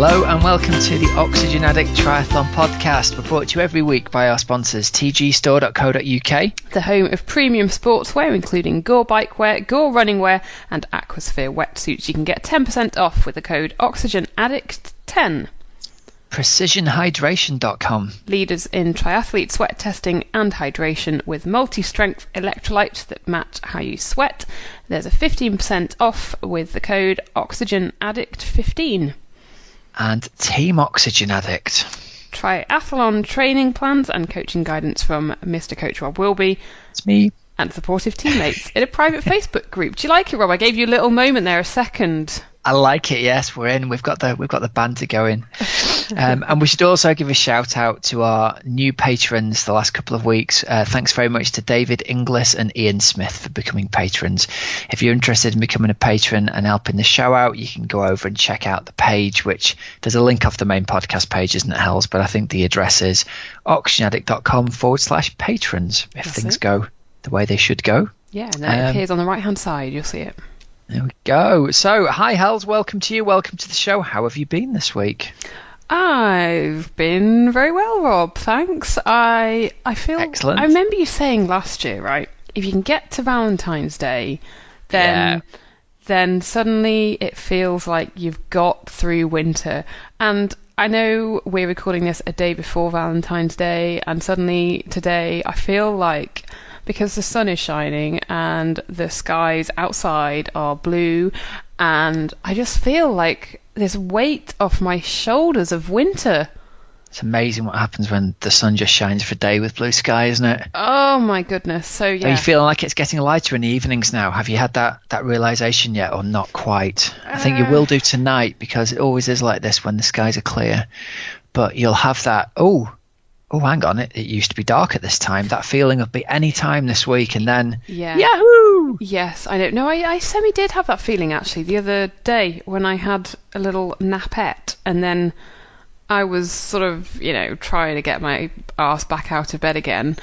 Hello and welcome to the Oxygen Addict Triathlon Podcast. We're brought to you every week by our sponsors tgstore.co.uk, the home of premium sportswear including Gore bikewear, Gore running wear and Aquasphere wetsuits. You can get 10% off with the code OxygenAddict10. precisionhydration.com, leaders in triathlete sweat testing and hydration with multi-strength electrolytes that match how you sweat. There's a 15% off with the code OxygenAddict15. and Team Oxygen Addict. Triathlon training plans and coaching guidance from Mr. Coach Rob Wilby. It's me. And supportive teammates in a private Facebook group. Do you like it, Rob? I gave you a little moment there, a second. I like it. Yes, we're in. We've got the banter going, and we should also give a shout out to our new patrons the last couple of weeks. Thanks very much to David Inglis and Ian Smith for becoming patrons. If you're interested in becoming a patron and helping the show out, you can go over and check out the page, which there's a link off the main podcast page, isn't it, Hells? But I think the address is oxygenaddict.com/patrons if things go the way they should go. Yeah, and then it appears on the right hand side. You'll see it. There we go. So, hi, Hells. Welcome to you. Welcome to the show. How have you been this week? I've been very well, Rob. Thanks. I feel excellent. I remember you saying last year, right? If you can get to Valentine's Day, then suddenly it feels like you've got through winter. And I know we're recording this a day before Valentine's Day, and suddenly today I feel like, because the sun is shining and the skies outside are blue, and I just feel like this weight off my shoulders of winter. It's amazing what happens when the sun just shines for a day with blue sky, isn't it? Oh my goodness. So yeah. Are you feeling like it's getting lighter in the evenings now? Have you had that realization yet, or not quite? I think you will do tonight, because it always is like this when the skies are clear. But you'll have that, oh, hang on, it used to be dark at this time. That feeling of be any time this week, and then, yahoo! Yes, I don't know. I semi did have that feeling, actually, the other day when I had a little nappette, and then I was sort of, trying to get my arse back out of bed again,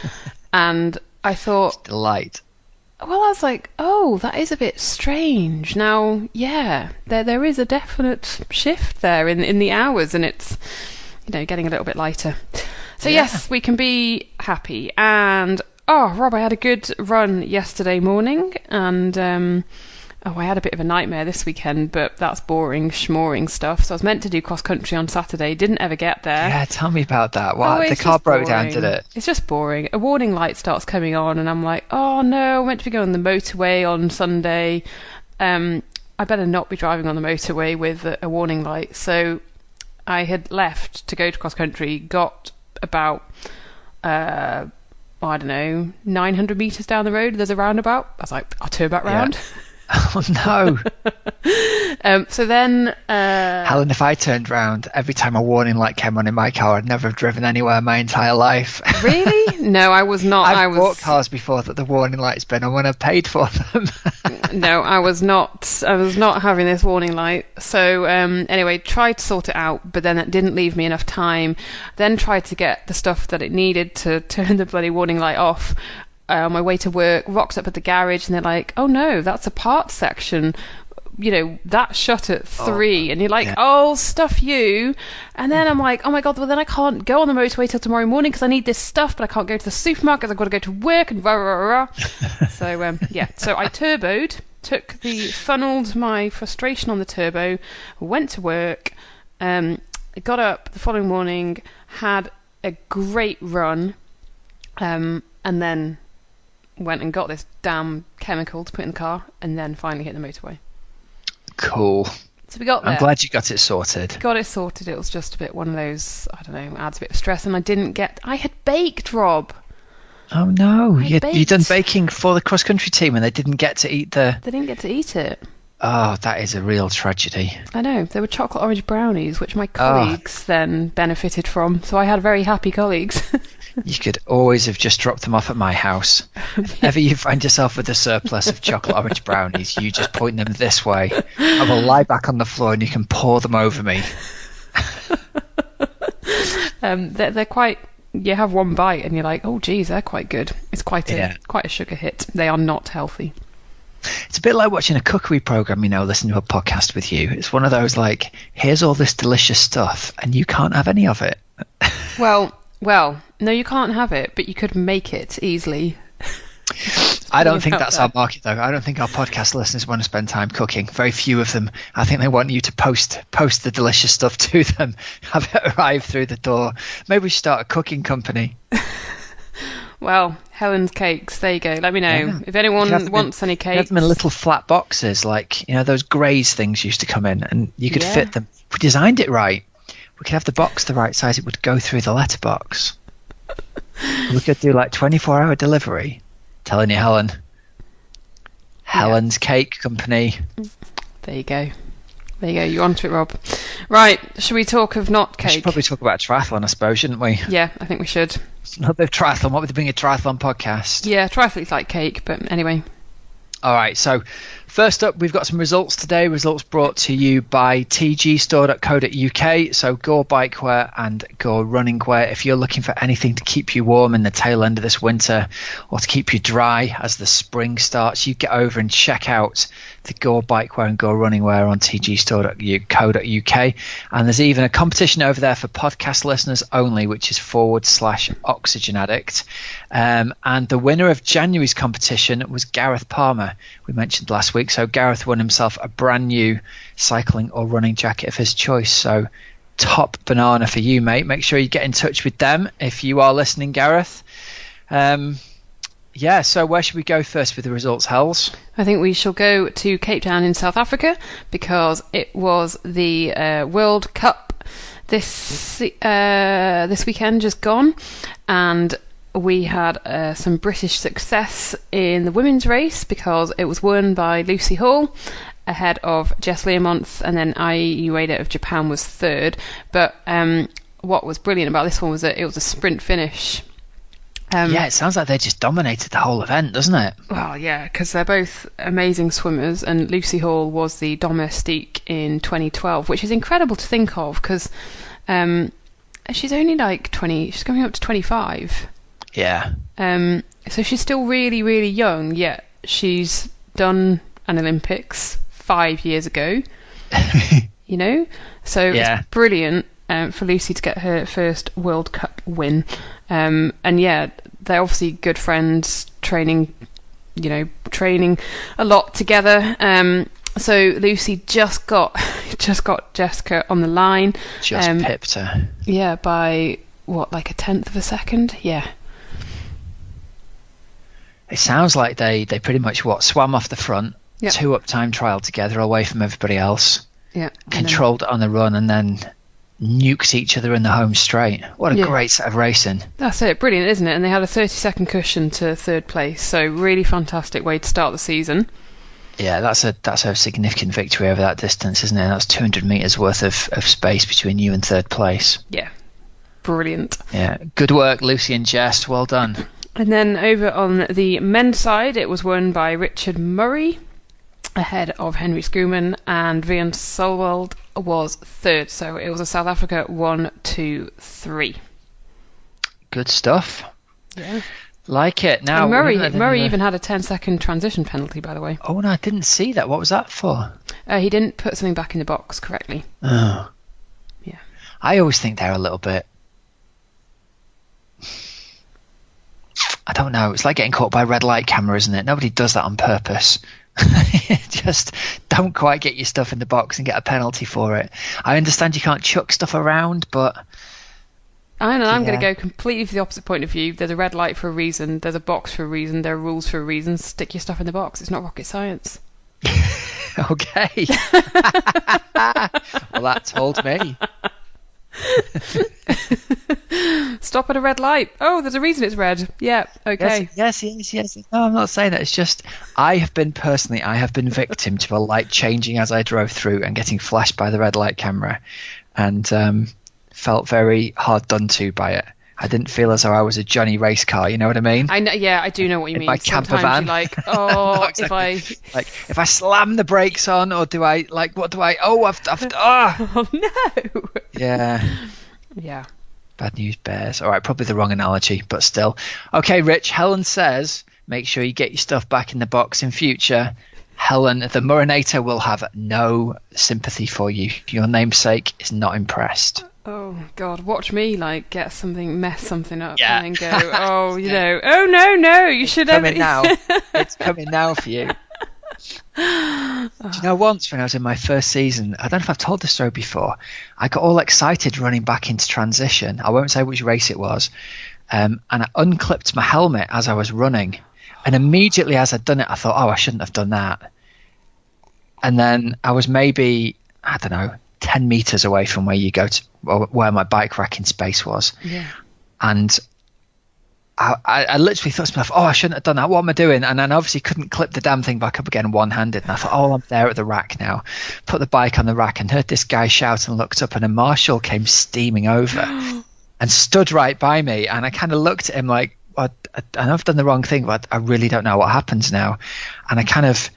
and I thought... Delight. Well, I was like, oh, that is a bit strange. Now, yeah, there is a definite shift there in the hours, and it's, getting a little bit lighter. So yes, we can be happy. And Rob, I had a good run yesterday morning, and I had a bit of a nightmare this weekend, but that's boring schmoring stuff. So I was meant to do cross country on Saturday, didn't ever get there. Yeah, tell me about that. What, the car broke down, did it? It's just boring. A warning light starts coming on, and I'm like, oh no, I'm meant to be going on the motorway on Sunday. I better not be driving on the motorway with a warning light. So I had left to go to cross country, got about 900 meters down the road, there's a roundabout. I was like, I'll turn back round. Oh no. So then Helen, if I turned round every time a warning light came on in my car, I'd never have driven anywhere in my entire life. Really? No, I was not. I've bought cars before that the warning light's been on when I've paid for them. No, I was not having this warning light. So anyway, tried to sort it out, but then it didn't leave me enough time. Then tried to get the stuff that it needed to turn the bloody warning light off. On my way to work, rocked up at the garage, and they're like, oh no, that's a parts section. That shut at 3, and you're like, oh, stuff you. And then I'm like, oh my god, well then I can't go on the motorway till tomorrow morning because I need this stuff, but I can't go to the supermarket, I've got to go to work, and rah, rah, rah. So so I turboed, funneled my frustration on the turbo, went to work, got up the following morning, had a great run, and then went and got this damn chemical to put in the car, and then finally hit the motorway. Cool. So we got there. I'm glad you got it sorted. Got it sorted. It was just a bit one of those, I don't know, adds a bit of stress, and I had baked, Rob. Oh no, you'd done baking for the cross country team, and they didn't get to eat They didn't get to eat it. Oh, that is a real tragedy. I know. They were chocolate orange brownies, which my colleagues then benefited from. So I had very happy colleagues. You could always have just dropped them off at my house. If ever you find yourself with a surplus of chocolate orange brownies, you just point them this way. I will lie back on the floor and you can pour them over me. They're quite... You have one bite and you're like, oh geez, they're quite good. It's quite a sugar hit. They are not healthy. It's a bit like watching a cookery program, listening to a podcast with you. It's one of those like, here's all this delicious stuff and you can't have any of it. Well, no, you can't have it, but you could make it easily. I don't think that's our market, though. I don't think our podcast listeners want to spend time cooking. Very few of them. I think they want you to post the delicious stuff to them, have it arrive through the door. Maybe we should start a cooking company. Well, Helen's Cakes, there you go. Let me know if anyone wants any cakes. Have them in little flat boxes, like, those Graze things used to come in, and you could fit them. If we designed it right, we could have the box the right size. It would go through the letterbox. We could do like 24-hour delivery. Telling you, Helen. Helen's Cake Company. There you go. You're onto it, Rob. Right, should we talk of not cake? We should probably talk about triathlon, I suppose, shouldn't we? Yeah, I think we should. Not the triathlon. What would being a triathlon podcast? Yeah, triathletes like cake, but anyway. All right, so first up, we've got some results today. Results brought to you by tgstore.co.uk. So Gore Bikewear and Gore Running Wear. If you're looking for anything to keep you warm in the tail end of this winter or to keep you dry as the spring starts, you get over and check out the Gore Bikewear and Gore Running Wear on tgstore.co.uk. And there's even a competition over there for podcast listeners only, which is /Oxygen Addict. And the winner of January's competition was Gareth Palmer, we mentioned last week. So Gareth won himself a brand new cycling or running jacket of his choice. So top banana for you, mate. Make sure you get in touch with them if you are listening, Gareth. So where should we go first with the results, Hells? I think we shall go to Cape Town in South Africa because it was the World Cup this weekend just gone, and we had some British success in the women's race because it was won by Lucy Hall ahead of Jess Learmonth, and then Ai Ueda of Japan was third. But what was brilliant about this one was that it was a sprint finish. It sounds like they just dominated the whole event, doesn't it? Well, yeah, because they're both amazing swimmers, and Lucy Hall was the domestique in 2012, which is incredible to think of because she's only like 20, she's coming up to 25. Yeah. So she's still really, really young, yet she's done an Olympics 5 years ago, So it's brilliant for Lucy to get her first World Cup win. And they're obviously good friends, training a lot together. So Lucy just got Jessica on the line. Just pipped her. Yeah, by like a tenth of a second. Yeah. It sounds like they pretty much swam off the front, 2-up time trial together away from everybody else. Yeah. Controlled it on the run and then nuked each other in the home straight. What a great set of racing. That's it. Brilliant, isn't it? And they had a 30-second cushion to third place. So really fantastic way to start the season. Yeah, that's a significant victory over that distance, isn't it? That's 200 metres worth of space between you and third place. Yeah. Brilliant. Yeah. Good work, Lucy and Jess. Well done. And then over on the men's side, it was won by Richard Murray ahead of Henry Schoeman, and Vian Solwald was third. So it was a South Africa 1, 2, 3. Good stuff. Yeah. Like it. Now, and Murray even had a 10-second transition penalty, by the way. Oh, no, I didn't see that. What was that for? He didn't put something back in the box correctly. Oh. Yeah. I always think they're a little bit... I don't know. It's like getting caught by a red light camera, isn't it? Nobody does that on purpose. Just don't quite get your stuff in the box and get a penalty for it. I understand you can't chuck stuff around, but... I'm going to go completely for the opposite point of view. There's a red light for a reason. There's a box for a reason. There are rules for a reason. Stick your stuff in the box. It's not rocket science. Okay. Well, that told me. Stop at a red light. Oh, there's a reason it's red. Yeah, okay. Yes. No, I'm not saying that. It's just I have been victim to a light changing as I drove through and getting flashed by the red light camera, and felt very hard done to by it. I didn't feel as though I was a Johnny race car. You know what I mean? I know. Yeah, I do know what you mean. My camper van. You're like, oh, exactly. if I slam the brakes on, or do I what do I? Oh, Oh no. Yeah. Yeah. Bad news bears. All right, probably the wrong analogy, but still. Okay, Rich. Helen says, make sure you get your stuff back in the box in future. Helen, the Murinator will have no sympathy for you. Your namesake is not impressed. Oh God, watch me like get something, mess something up, Yeah. and then go, oh, you know, oh no, you should have Coming now. It's coming now for you. Do you know, once when I was in my first season, I don't know if I've told this story before, I got all excited running back into transition. I won't say which race it was. And I unclipped my helmet as I was running. And immediately as I'd done it, I thought, oh, I shouldn't have done that. And then I was maybe, I don't know, 10 meters away from where you go to, where my bike racking space was. Yeah. And I literally thought to myself, oh, I shouldn't have done that. What am I doing? And then obviously couldn't clip the damn thing back up again one-handed. And I thought, oh, I'm there at the rack now. Put the bike on the rack and heard this guy shout and looked up, and a marshal came steaming over and stood right by me. And I kind of looked at him like, I know I've done the wrong thing, but I really don't know what happens now. And I kind of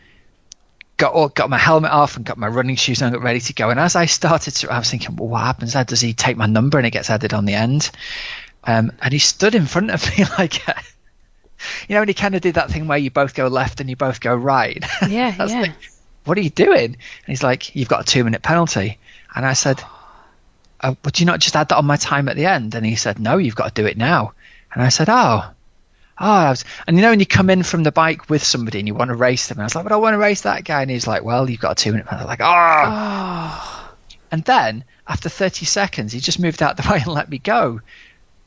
got my helmet off and got my running shoes on and got ready to go. And as I started to, I was thinking, well, what happens now? Does he take my number and it gets added on the end? And he stood in front of me like, you know, when he kind of did that thing where you both go left and you both go right. Yeah, I was yeah. like, what are you doing? And he's like, you've got a 2-minute penalty. And I said, would you not just add that on my time at the end? And he said, no, you've got to do it now. And I said, and you know, when you come in from the bike with somebody and you want to race them, and I was like, but I want to race that guy. And he's like, well, you've got a 2-minute penalty. Like, oh. And then after 30 seconds, he just moved out the way and let me go.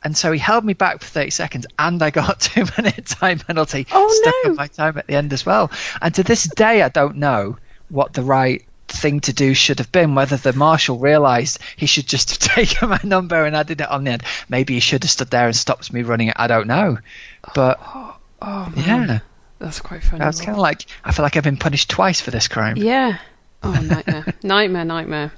And so he held me back for 30 seconds, and I got a 2-minute time penalty stuck on my time at the end as well. And to this day, I don't know what the right thing to do should have been, whether the marshal realised he should just have taken my number and added it on the end. Maybe he should have stood there and stopped me running it. I don't know. But, man. yeah. That's quite funny. That's kind of like, I feel like I've been punished twice for this crime. Yeah. Oh, nightmare. nightmare.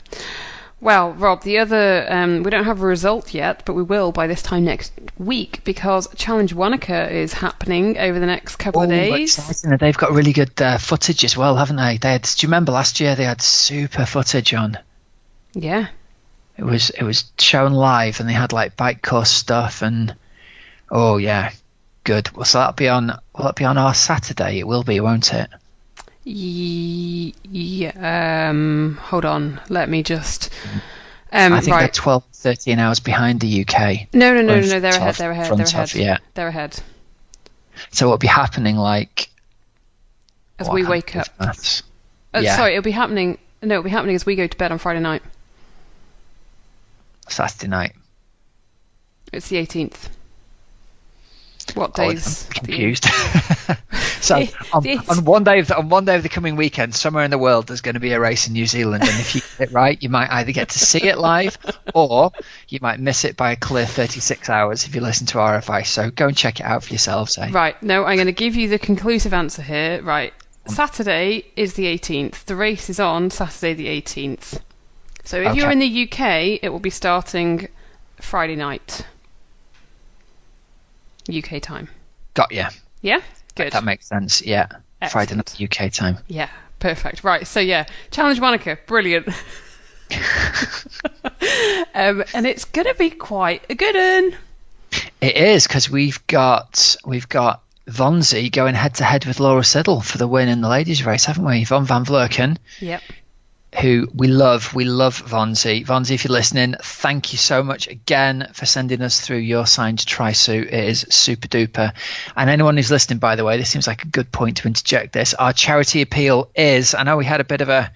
Well, Rob, the other, we don't have a result yet, but we will by this time next week, because Challenge Wanaka is happening over the next couple of days. Exciting. They've got really good footage as well, haven't they? Do you remember last year they had super footage on? Yeah. It was shown live, and they had like bike course stuff, and oh yeah, good. Well, so will that be on our Saturday? It will be, won't it? Yeah. Hold on. Let me just. I think they're 12, 13 hours behind the UK. No. They're ahead. Yeah. They're ahead. So it'll be happening like as we wake up. Yeah. Sorry, it'll be happening. No, it'll be happening as we go to bed on Friday night. Saturday night. It's the 18th. What days? I'm confused. So on one day of the coming weekend, somewhere in the world, there's going to be a race in New Zealand, and if you get it right, you might either get to see it live, or you might miss it by a clear 36 hours if you listen to our advice. So go and check it out for yourselves. Eh? Right. No, I'm going to give you the conclusive answer here. Right. Saturday is the 18th. The race is on Saturday the 18th. So if you're in the UK, it will be starting Friday night. UK time. Got you. Yeah? Good. That makes sense, yeah. Excellent. Friday night UK time. Yeah, perfect. Right, so yeah, Challenge Wanaka, brilliant. And it's going to be quite a good one. It is, because we've got Vonzie going head-to-head with Laura Siddle for the win in the ladies' race, haven't we? Von van Vlerken. Yep. Who we love Vonzie. Vonzie, if you're listening, thank you so much again for sending us through your signed tri-suit. It is super duper. And anyone who's listening, by the way, this seems like a good point to interject this. Our charity appeal is, I know we had a bit of a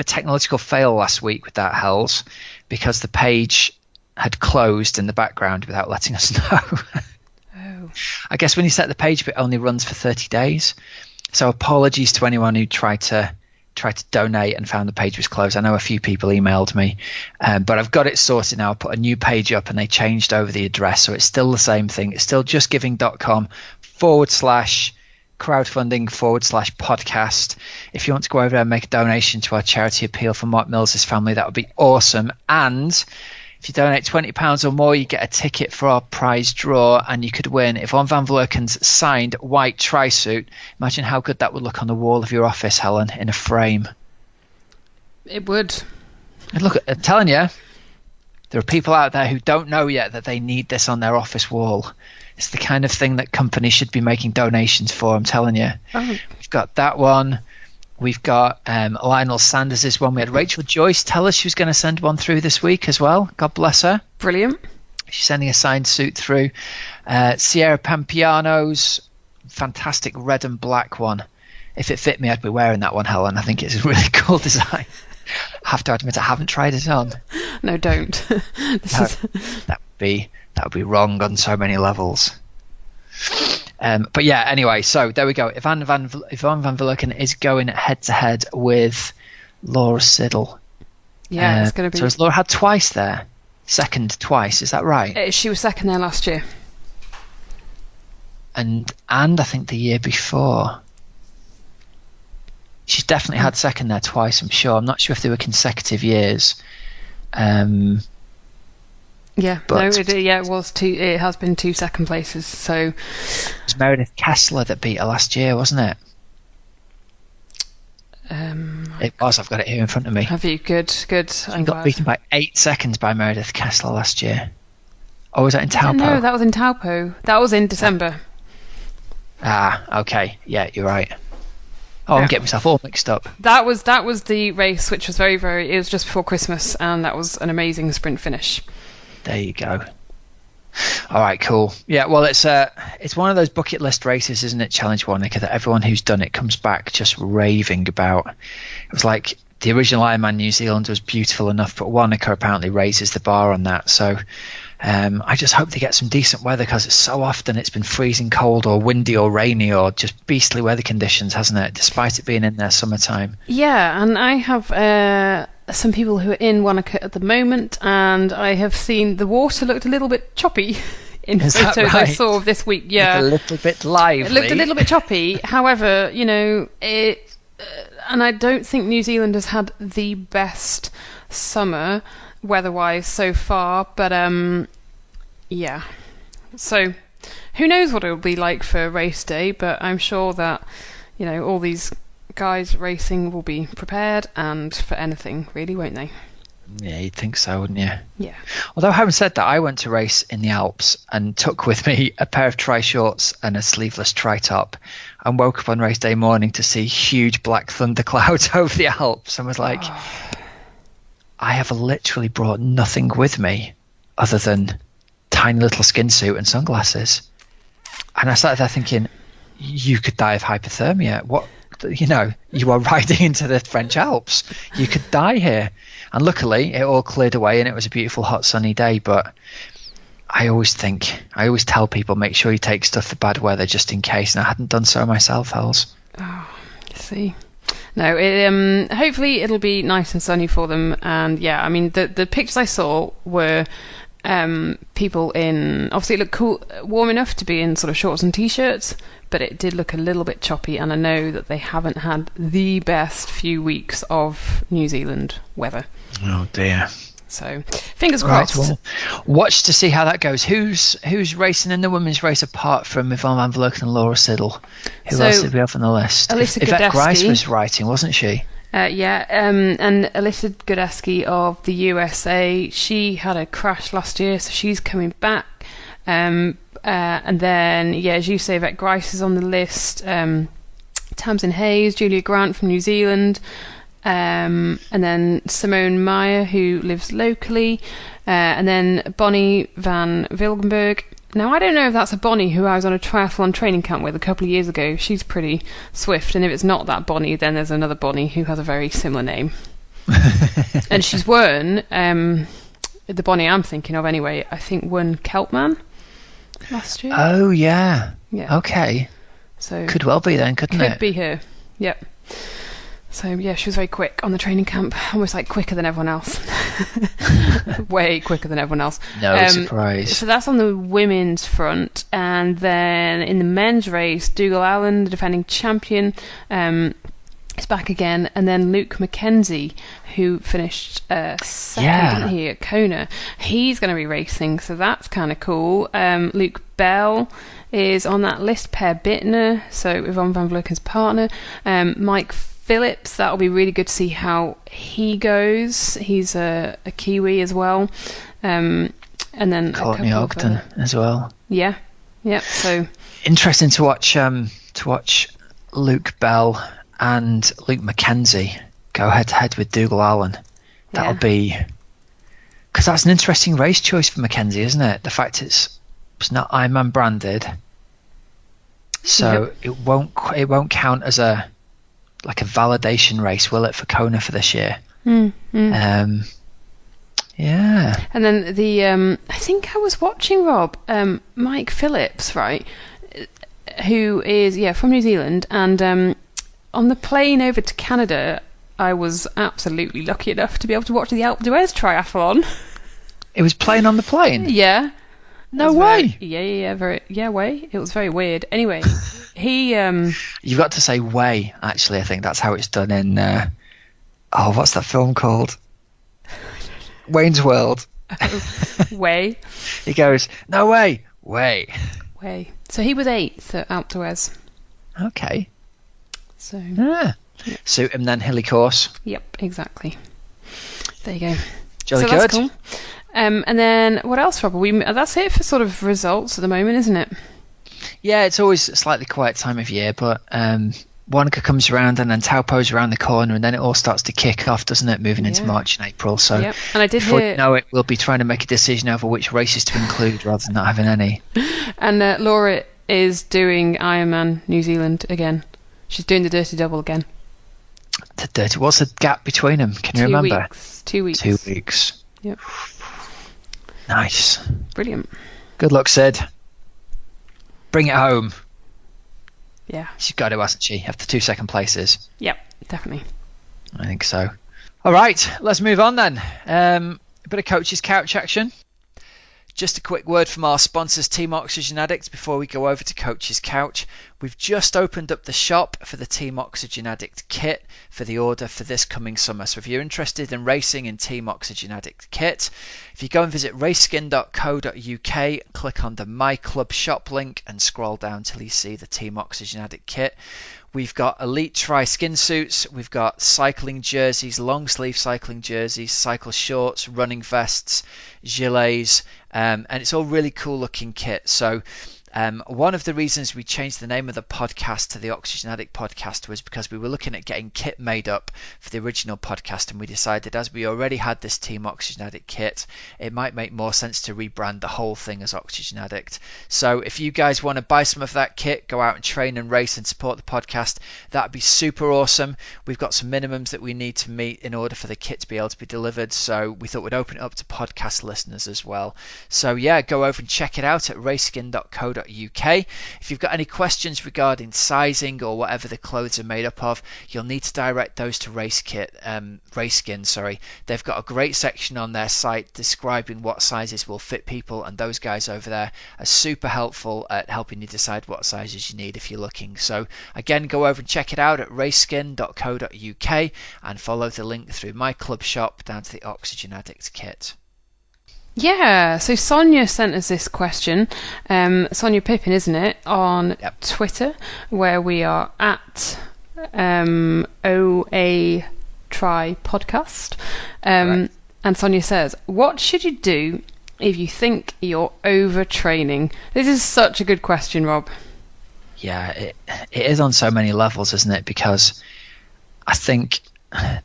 technological fail last week with that, Hells, because the page had closed in the background without letting us know. Oh. I guess when you set the page, it only runs for 30 days. So apologies to anyone who tried to donate and found the page was closed. I know a few people emailed me, but I've got it sorted now. I put a new page up and they changed over the address, so it's still the same thing. It's still justgiving.com/crowdfunding/podcast. If you want to go over there and make a donation to our charity appeal for Mark Mills' family, that would be awesome. And if you donate £20 or more, you get a ticket for our prize draw, and you could win Yvonne van Vlerken's signed white tri-suit. Imagine how good that would look on the wall of your office, Helen, in a frame. It would. And look, I'm telling you, there are people out there who don't know yet that they need this on their office wall. It's the kind of thing that companies should be making donations for, I'm telling you. Oh. We've got that one. We've got Lionel Sanders' one. We had Rachel Joyce tell us she was going to send one through this week as well. God bless her. Brilliant. She's sending a signed suit through. Sierra Pampiano's fantastic red and black one. If it fit me, I'd be wearing that one, Helen. I think it's a really cool design. I have to admit, I haven't tried it on. No, don't. That would be wrong on so many levels. But yeah, anyway, so there we go. Yvonne van Vleuten is going head to head with Laura Siddle. Yeah, it's going to be. So has Laura had twice there? Second twice, is that right? She was second there last year. And I think the year before. She's definitely had second there twice, I'm sure. I'm not sure if they were consecutive years. Yeah, it was two. It has been 2 second places. So it was Meredith Kessler that beat her last year, wasn't it? It was. I've got it here in front of me. Have you? Good. She got beaten by 8 seconds by Meredith Kessler last year. Or was that in Taupo? No, that was in Taupo. That was in December. Okay. Yeah, you're right. Oh, I'm getting myself all mixed up. That was the race, which was very, very. It was just before Christmas, and that was an amazing sprint finish. There you go. All right, cool. Yeah, well, it's one of those bucket list races, isn't it, Challenge Wanaka, that everyone who's done it comes back just raving about. It was like the original Ironman New Zealand was beautiful enough, but Wanaka apparently raises the bar on that. So I just hope they get some decent weather, because it's so often it's been freezing cold or windy or rainy or just beastly weather conditions, hasn't it, despite it being in their summertime. Yeah, and I have some people who are in Wanaka at the moment, and I have seen the water looked a little bit choppy in photos right? I saw of this week. Yeah, a little bit lively. It looked a little bit choppy. However, it and I don't think New Zealand has had the best summer weather-wise so far, but yeah. So who knows what it will be like for race day, but I'm sure that all these guys racing will be prepared and for anything, really, won't they? Yeah, you'd think so, wouldn't you? Yeah. Although, having said that, I went to race in the Alps and took with me a pair of tri-shorts and a sleeveless tri-top, and woke up on race day morning to see huge black thunderclouds over the Alps, and was like, I have literally brought nothing with me other than tiny little skin suit and sunglasses. And I started there thinking, you could die of hypothermia. What? You are riding into the French Alps. You could die here. And luckily, it all cleared away and it was a beautiful, hot, sunny day. But I always tell people, make sure you take stuff for bad weather just in case. And I hadn't done so myself, Hells. Oh, see. No, hopefully it'll be nice and sunny for them. And yeah, I mean, the pictures I saw were people in, obviously it looked cool, warm enough to be in sort of shorts and t-shirts, but it did look a little bit choppy, and I know that they haven't had the best few weeks of New Zealand weather. Oh dear. So fingers crossed. Right, well, watch to see how that goes. Who's racing in the women's race apart from Yvonne van Vleuten and Laura Siddle? Who else did we have on the list? Yvette Grice was writing, wasn't she? Yeah, and Alyssa Godesky of the USA, she had a crash last year, so she's coming back. And then, yeah, as you say, Yvette Grice is on the list. Tamsin Hayes, Julia Grant from New Zealand, and then Simone Meyer, who lives locally, and then Bonnie van Wilgenburg. Now, I don't know if that's a Bonnie who I was on a triathlon training camp with a couple of years ago. She's pretty swift, and if it's not that Bonnie, then there's another Bonnie who has a very similar name. And she's won, the Bonnie I'm thinking of anyway, I think won Kelpman last year. Oh, yeah. Yeah. Okay. So could well be then, couldn't it? Could be her. Yep. So, yeah, she was very quick on the training camp, almost like quicker than everyone else. Way quicker than everyone else. No surprise. So that's on the women's front. And then in the men's race, Dougal Allen, the defending champion, is back again. And then Luke McKenzie, who finished second, didn't he, at Kona. He's going to be racing, so that's kind of cool. Luke Bell is on that list. Per Bittner, so Yvonne van Vleuten's partner. Mike Phillips, that'll be really good to see how he goes. He's a Kiwi as well. And then Courtney Ogden as well. Yeah. So interesting to watch Luke Bell and Luke Mackenzie go head to head with Dougal Allen. That'll be, because that's an interesting race choice for Mackenzie, isn't it? The fact it's not Ironman branded, so it won't count as a validation race, will it, for Kona for this year? Yeah. And then the I think I was watching Rob, Mike Phillips, right, who is from New Zealand, and on the plane over to Canada, I was absolutely lucky enough to be able to watch the Alpe d'Huez triathlon. It was playing on the plane? Yeah. No way. Way. It was very weird. Anyway, he You've got to say way, actually. I think that's how it's done in what's that film called? Wayne's World. Way. He goes, no way. Way. So he was 8th at Alpe d'Huez. Okay. So. Yeah. Suit him then, hilly course. Yep, exactly. There you go. Jolly so good. That's cool. And then what else, Rob? That's it for sort of results at the moment, isn't it? Yeah, it's always a slightly quiet time of year, but Wanaka comes around and then Taupo's around the corner, and then it all starts to kick off, doesn't it, moving into March and April. So and I did before hear... you know it, we'll be trying to make a decision over which races to include rather than not having any. And Laura is doing Ironman New Zealand again. She's doing the Dirty Double again. The Dirty... What's the gap between them? Can you remember? 2 weeks. 2 weeks. Yep. Nice. Brilliant. Good luck, Sid. Bring it home. Yeah. She's got to, hasn't she? After 2 second places. Yep, definitely. I think so. All right, let's move on then. A bit of Coach's Couch action. Just a quick word from our sponsors, Team Oxygen Addict, before we go over to Coach's Couch. We've just opened up the shop for the Team Oxygen Addict kit for the order for this coming summer. So if you're interested in racing in Team Oxygen Addict kit, if you go and visit raceskin.co.uk, click on the My Club shop link and scroll down till you see the Team Oxygen Addict kit. We've got Elite Tri skin suits, we've got cycling jerseys, long sleeve cycling jerseys, cycle shorts, running vests, gilets, and it's all really cool looking kit. So one of the reasons we changed the name of the podcast to the Oxygen Addict podcast was because we were looking at getting kit made up for the original podcast, and we decided, as we already had this Team Oxygen Addict kit, it might make more sense to rebrand the whole thing as Oxygen Addict. So if you guys want to buy some of that kit, go out and train and race and support the podcast, that'd be super awesome. We've got some minimums that we need to meet in order for the kit to be able to be delivered, so we thought we'd open it up to podcast listeners as well. So yeah, go over and check it out at raceskin.co.uk. If you've got any questions regarding sizing or whatever the clothes are made up of, you'll need to direct those to Raceskin. They've got a great section on their site describing what sizes will fit people, and those guys over there are super helpful at helping you decide what sizes you need if you're looking. So again, go over and check it out at raceskin.co.uk and follow the link through my club shop down to the Oxygen Addict kit. Yeah, so Sonia sent us this question, Sonia Pippin, isn't it, on Twitter, where we are at OA Try Podcast. And Sonia says, what should you do if you think you're overtraining? This is such a good question, Rob. Yeah, it is on so many levels, isn't it? Because I think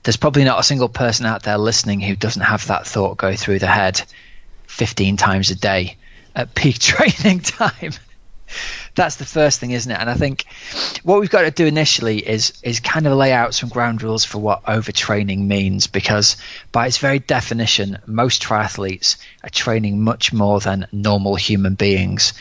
there's probably not a single person out there listening who doesn't have that thought go through their head 15 times a day at peak training time. That's the first thing, isn't it? And I think what we've got to do initially is kind of lay out some ground rules for what overtraining means, because by its very definition, most triathletes are training much more than normal human beings.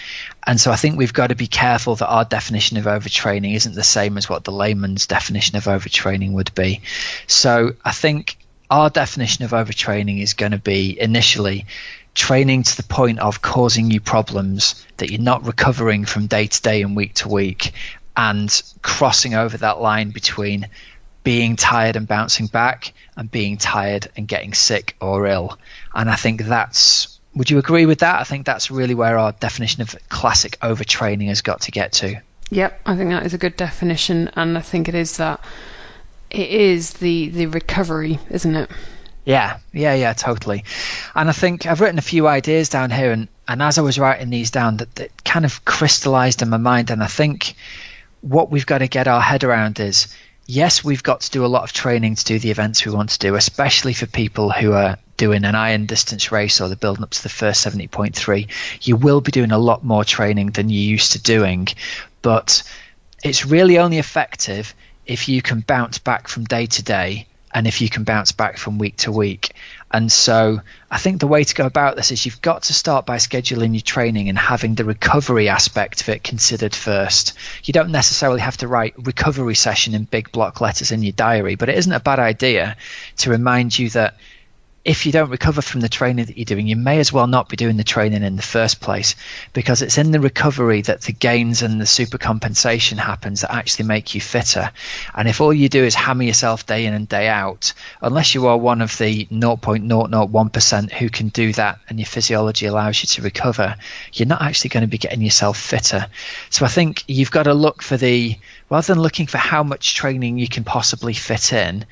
And so I think we've got to be careful that our definition of overtraining isn't the same as what the layman's definition of overtraining would be. So I think our definition of overtraining is going to be initially training to the point of causing you problems that you're not recovering from day to day and week to week, and crossing over that line between being tired and bouncing back and being tired and getting sick or ill. And I think that's, would you agree with that? I think that's really where our definition of classic overtraining has got to get to. Yep, I think that is a good definition, and I think it is the recovery, isn't it? Yeah, totally. And I think I've written a few ideas down here, and as I was writing these down, that kind of crystallized in my mind. And I think what we've got to get our head around is yes, we've got to do a lot of training to do the events we want to do, especially for people who are doing an iron distance race or they're building up to the first 70.3. You will be doing a lot more training than you're used to doing, but it's really only effective if you can bounce back from day to day and if you can bounce back from week to week. And so I think the way to go about this is you've got to start by scheduling your training and having the recovery aspect of it considered first. You don't necessarily have to write recovery session in big block letters in your diary, but it isn't a bad idea to remind you that if you don't recover from the training that you're doing, you may as well not be doing the training in the first place, because it's in the recovery that the gains and the super compensation happens that actually make you fitter. And if all you do is hammer yourself day in and day out, unless you are one of the 0.001% who can do that and your physiology allows you to recover, you're not actually going to be getting yourself fitter. So I think you've got to look for rather than looking for how much training you can possibly fit in,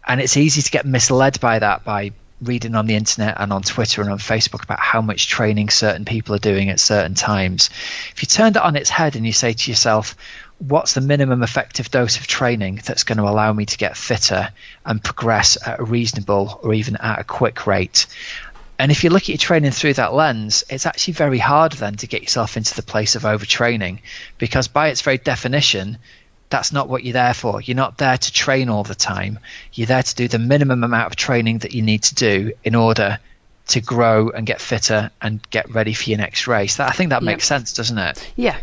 and it's easy to get misled by that, by reading on the internet and on Twitter and on Facebook about how much training certain people are doing at certain times. If you turned it on its head and you say to yourself, what's the minimum effective dose of training that's going to allow me to get fitter and progress at a reasonable or even at a quick rate? And if you look at your training through that lens, it's actually very hard then to get yourself into the place of overtraining, because by its very definition, that's not what you're there for. You're not there to train all the time. You're there to do the minimum amount of training that you need to do in order to grow and get fitter and get ready for your next race. I think that makes sense, doesn't it? Yeah.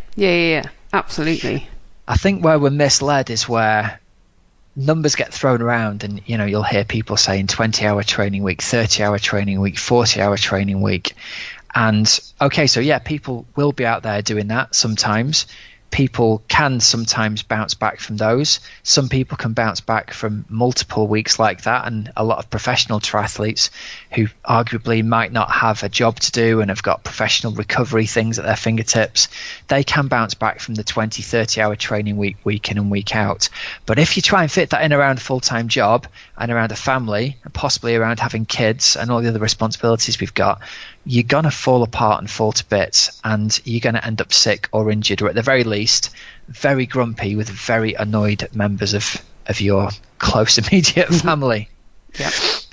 Absolutely. I think where we're misled is where numbers get thrown around, and you'll hear people saying 20-hour training week, 30-hour training week, 40-hour training week. And okay, so yeah, people will be out there doing that sometimes. People can sometimes bounce back from those. Some people can bounce back from multiple weeks like that, and a lot of professional triathletes who arguably might not have a job to do and have got professional recovery things at their fingertips, they can bounce back from the 20-30 hour training week in and week out. But if you try and fit that in around a full-time job and around a family and possibly around having kids and all the other responsibilities we've got, you're going to fall apart and fall to bits, and you're going to end up sick or injured, or at the very least very grumpy with very annoyed members of your close immediate family. Yeah.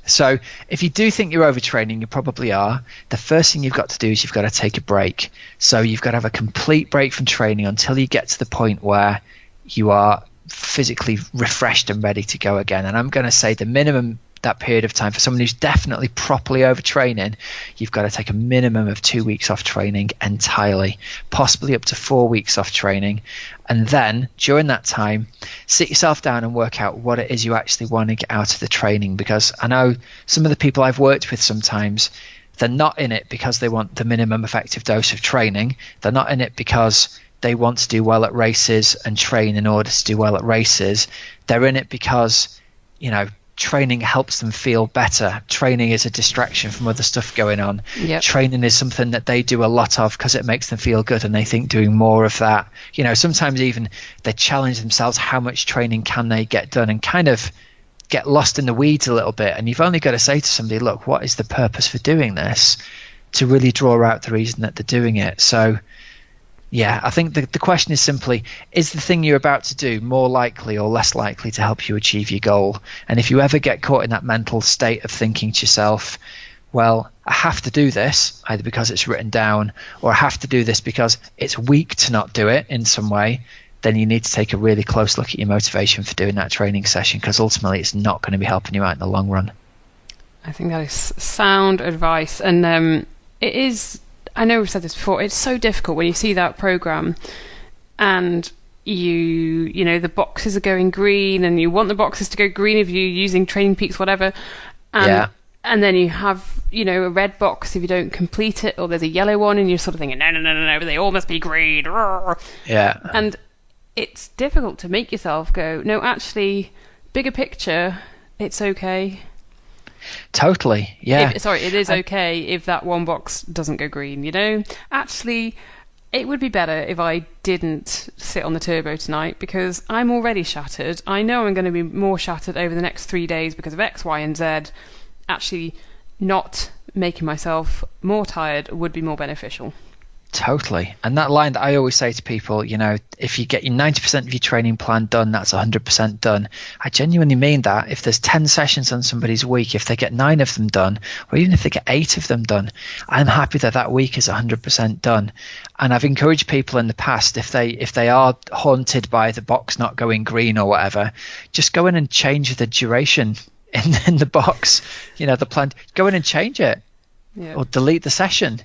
So if you do think you're overtraining, you probably are. The first thing you've got to do is you've got to take a break. So you've got to have a complete break from training until you get to the point where you are physically refreshed and ready to go again. And I'm going to say the minimum that period of time for someone who's definitely properly overtraining, you've got to take a minimum of 2 weeks off training entirely, possibly up to 4 weeks off training. And then during that time, sit yourself down and work out what it is you actually want to get out of the training. Because I know some of the people I've worked with, sometimes they're not in it because they want the minimum effective dose of training. They're not in it because they want to do well at races and train in order to do well at races. They're in it because, training helps them feel better. Training is a distraction from other stuff going on. Yep. Training is something that they do a lot of because it makes them feel good, and they think doing more of that. Sometimes even they challenge themselves, how much training can they get done, and kind of get lost in the weeds a little bit. And you've only got to say to somebody, look, what is the purpose for doing this, to really draw out the reason that they're doing it. So yeah, I think the question is simply, is the thing you're about to do more likely or less likely to help you achieve your goal? And if you ever get caught in that mental state of thinking to yourself, well, I have to do this, either because it's written down or I have to do this because it's weak to not do it in some way, then you need to take a really close look at your motivation for doing that training session, because ultimately it's not going to be helping you out in the long run. I think that is sound advice. And it is, I know we've said this before, it's so difficult when you see that program and the boxes are going green and you want the boxes to go green if you're using Training Peaks, whatever. And then you have, a red box if you don't complete it, or there's a yellow one and you're sort of thinking, no, they all must be green. Yeah. And it's difficult to make yourself go, no, actually, bigger picture, it's okay. Totally, yeah. It is okay if that one box doesn't go green, Actually, it would be better if I didn't sit on the turbo tonight, because I'm already shattered. I know I'm going to be more shattered over the next 3 days because of X, Y, and Z. Actually, not making myself more tired would be more beneficial. Totally. And that line that I always say to people, if you get your 90% of your training plan done, that's 100% done. I genuinely mean that. If there's 10 sessions on somebody's week, if they get 9 of them done, or even if they get 8 of them done, I'm happy that week is 100% done. And I've encouraged people in the past, if they are haunted by the box not going green or whatever, just go in and change the duration in the box, the plan. Go in and change it, or delete the session,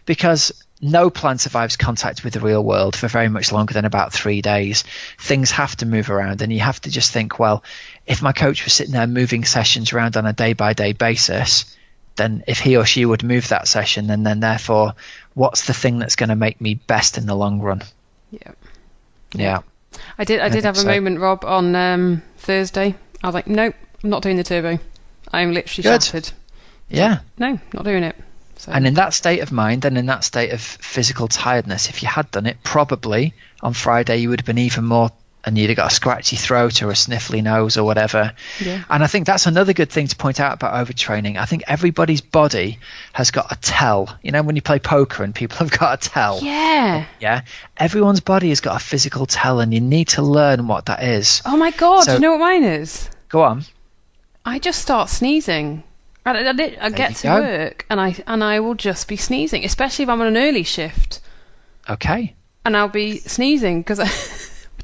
because no plan survives contact with the real world for very much longer than about 3 days. Things have to move around, and you have to just think, well, if my coach was sitting there moving sessions around on a day-by-day basis, then if he or she would move that session, then therefore, what's the thing that's going to make me best in the long run? Yeah. I did have a moment, Rob, on Thursday. I was like, nope, I'm not doing the turbo. I'm literally shattered. Yeah. No, not doing it. So. And in that state of mind and in that state of physical tiredness, if you had done it, probably on Friday you would have been even more, and you'd have got a scratchy throat or a sniffly nose or whatever. Yeah. And I think that's another good thing to point out about overtraining. I think everybody's body has got a tell. When you play poker and people have got a tell. Yeah. Yeah. Everyone's body has got a physical tell, and you need to learn what that is. Oh my God, do you know what mine is? Go on. I just start sneezing. I get to work and I will just be sneezing, especially if I'm on an early shift. Okay. And I'll be sneezing which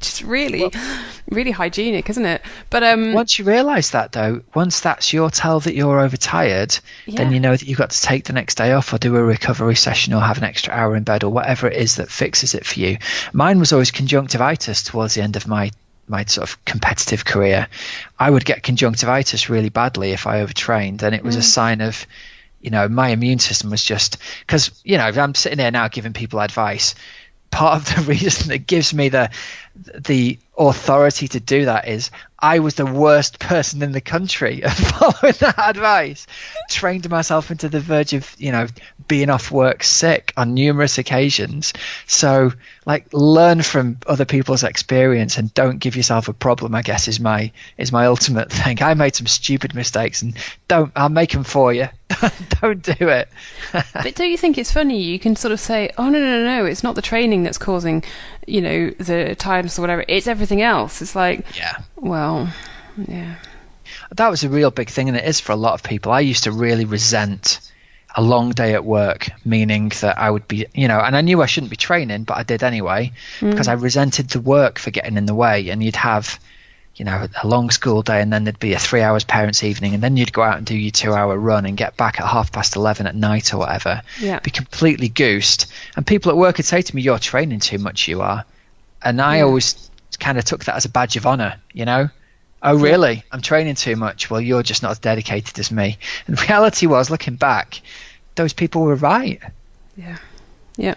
is really hygienic, isn't it? But once you realise that, though, once that's your tell that you're overtired, then you know that you've got to take the next day off or do a recovery session or have an extra hour in bed or whatever it is that fixes it for you. Mine was always conjunctivitis towards the end of my sort of competitive career. I would get conjunctivitis really badly if I overtrained, and it was a sign of, my immune system was just, because, I'm sitting here now giving people advice. Part of the reason that gives me the authority to do that is I was the worst person in the country at following that advice. Trained myself into the verge of, being off work sick on numerous occasions. So, learn from other people's experience and don't give yourself a problem, I guess, is my ultimate thing. I made some stupid mistakes, and I'll make them for you. Don't do it. But don't you think it's funny? You can sort of say, oh, no, it's not the training that's causing, the tiredness or whatever. It's everything else. It's like, well, yeah. That was a real big thing, and it is for a lot of people. I used to really resent a long day at work, meaning that I would be, and I knew I shouldn't be training, but I did anyway, because I resented the work for getting in the way. And you'd have, a long school day, and then there'd be a 3 hours parents' evening, and then you'd go out and do your 2-hour run and get back at 11:30 at night or whatever. Yeah. Be completely goosed. And people at work would say to me, "You're training too much, you are." And I always kind of took that as a badge of honor, Oh, really? I'm training too much. Well, you're just not as dedicated as me. And the reality was, looking back, those people were right. Yeah.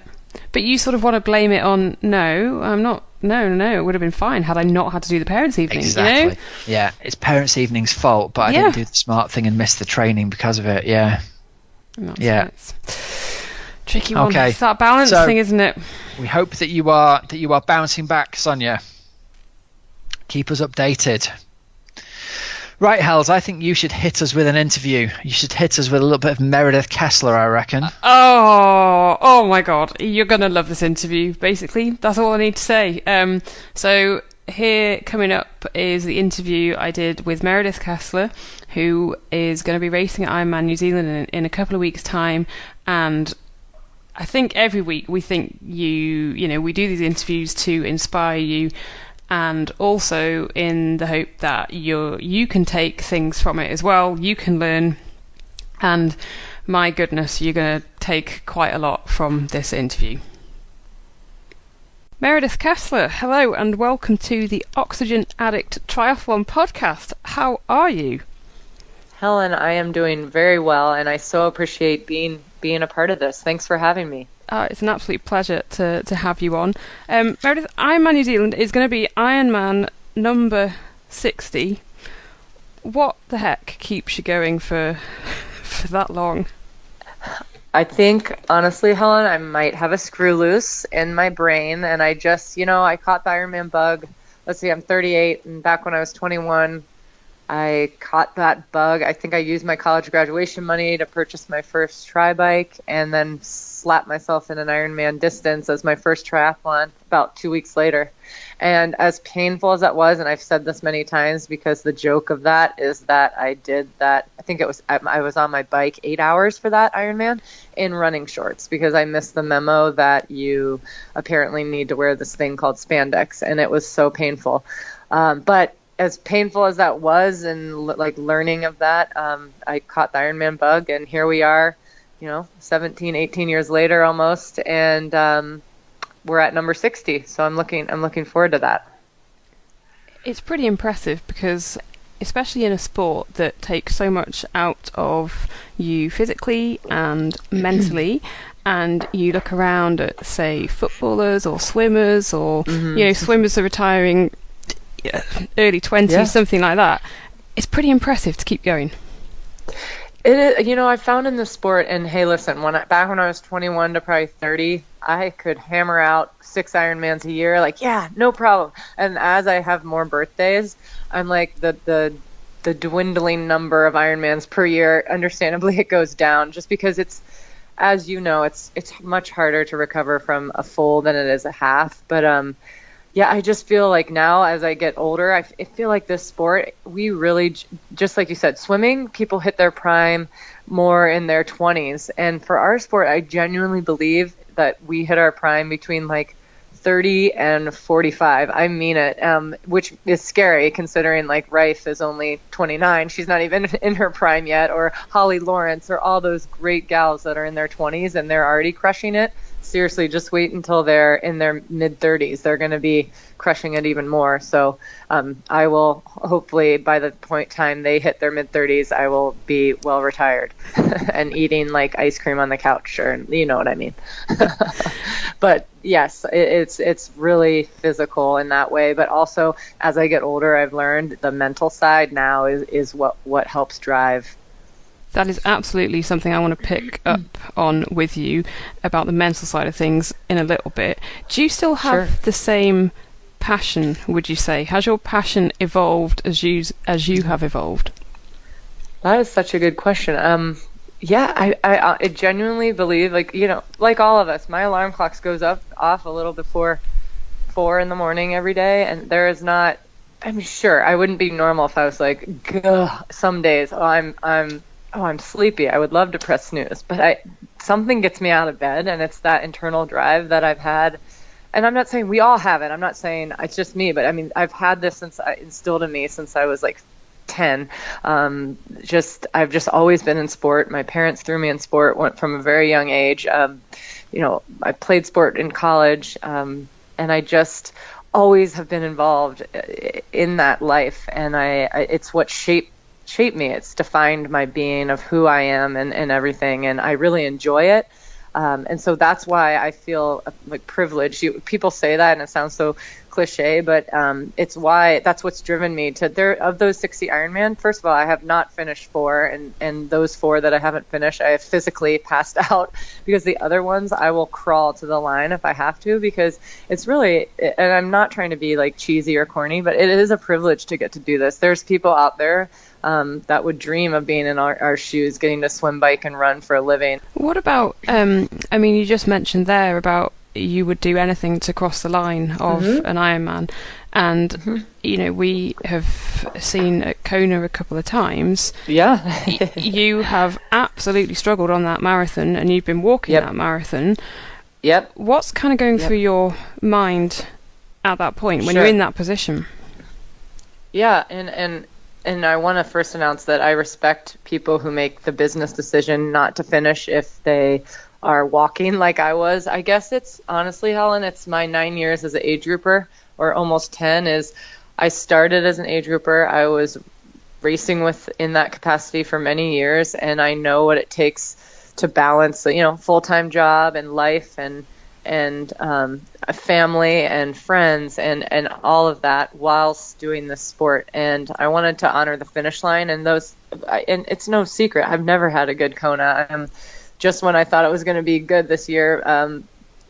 But you sort of want to blame it on, no, I'm not. No, it would have been fine had I not had to do the parents' evening. Exactly. Yeah, it's parents' evening's fault, but I didn't do the smart thing and miss the training because of it. Yeah. It's tricky one. Okay. It's that balance thing, isn't it? We hope that you are bouncing back, Sonia. Keep us updated. Right, Hells, I think you should hit us with an interview. You should hit us with a little bit of Meredith Kessler, I reckon. Oh my God. You're going to love this interview, basically. That's all I need to say. So here coming up is the interview I did with Meredith Kessler, who is going to be racing at Ironman New Zealand in a couple of weeks' time. And I think every week we think we do these interviews to inspire you, and also in the hope that you can take things from it as well. You can learn, and my goodness, you're going to take quite a lot from this interview. Meredith Kessler, hello and welcome to the Oxygen Addict Triathlon podcast. How are you? Helen, I am doing very well, and I so appreciate being a part of this. Thanks for having me. It's an absolute pleasure to have you on. Meredith, Ironman New Zealand is going to be Ironman number 60. What the heck keeps you going for that long? I think, honestly, Helen, I might have a screw loose in my brain, and I just, I caught the Ironman bug. Let's see, I'm 38, and back when I was 21, I caught that bug. I think I used my college graduation money to purchase my first tri bike and then slapped myself in an Ironman distance as my first triathlon about 2 weeks later. And as painful as that was, and I've said this many times because the joke of that is that I did that, I was on my bike 8 hours for that Ironman in running shorts because I missed the memo that you apparently need to wear this thing called spandex, and it was so painful. But as painful as that was and like learning of that, I caught the Ironman bug, and here we are, 17, 18 years later almost, and we're at number 60. So I'm looking forward to that. It's pretty impressive because especially in a sport that takes so much out of you physically and mentally, and you look around at, say, footballers or swimmers or, swimmers are retiring early 20s, something like that. It's pretty impressive to keep going. It is, I found in the sport, and hey, listen, back when I was 21 to probably 30, I could hammer out 6 Ironmans a year, like, yeah, no problem. And as I have more birthdays, I'm like the dwindling number of Ironmans per year. Understandably, it goes down just because it's, as you know, it's much harder to recover from a full than it is a half. But yeah, I just feel like now as I get older, I feel like this sport, we really, just like you said, swimming, people hit their prime more in their 20s. And for our sport, I genuinely believe that we hit our prime between like 30 and 45. I mean it, which is scary considering like Rife is only 29. She's not even in her prime yet, or Holly Lawrence, or all those great gals that are in their 20s and they're already crushing it. Seriously, just wait until they're in their mid-30s. They're going to be crushing it even more. So I will, hopefully, by the time they hit their mid-30s, I will be well retired and eating like ice cream on the couch, or you know what I mean. But yes, it's really physical in that way. But also, as I get older, I've learned the mental side now is what helps drive. That is absolutely something I want to pick up on with you about the mental side of things in a little bit. Do you still have the same passion, would you say? Has your passion evolved as you have evolved? That is such a good question. Yeah, I genuinely believe, like all of us, my alarm clock goes off a little before 4 in the morning every day, and there is not, I'm sure I wouldn't be normal if I was like, some days, I'm sleepy, I would love to press snooze, but something gets me out of bed, and it's that internal drive that I've had. And I'm not saying we all have it. I'm not saying it's just me, but I mean, I've had this instilled in me since I was like 10. I've just always been in sport. My parents threw me in sport, went from a very young age. I played sport in college, and I just always have been involved in that life. And it's what shaped me. It's defined my being of who I am and everything, and I really enjoy it. And so that's why I feel like privileged. People say that and it sounds so cliche, but that's what's driven me to of those 60 Ironman. First of all, I have not finished 4, and those 4 that I haven't finished, I have physically passed out, because the other ones I will crawl to the line if I have to, because it's really, and I'm not trying to be like cheesy or corny, but it is a privilege to get to do this. There's people out there that would dream of being in our shoes, getting to swim, bike, and run for a living. What about, you just mentioned there about you would do anything to cross the line of an Ironman. And, we have seen at Kona a couple of times. Yeah. You have absolutely struggled on that marathon, and you've been walking that marathon. Yep. What's kind of going through your mind at that point when you're in that position? Yeah, and I want to first announce that I respect people who make the business decision not to finish if they are walking like I was. I guess it's honestly, Helen, it's my 9 years as an age grouper, or almost 10. Is I started as an age grouper. I was racing in that capacity for many years, and I know what it takes to balance, full-time job and life and a family and friends and all of that whilst doing this sport. And I wanted to honor the finish line, and it's no secret, I've never had a good Kona. Just when I thought it was going to be good this year,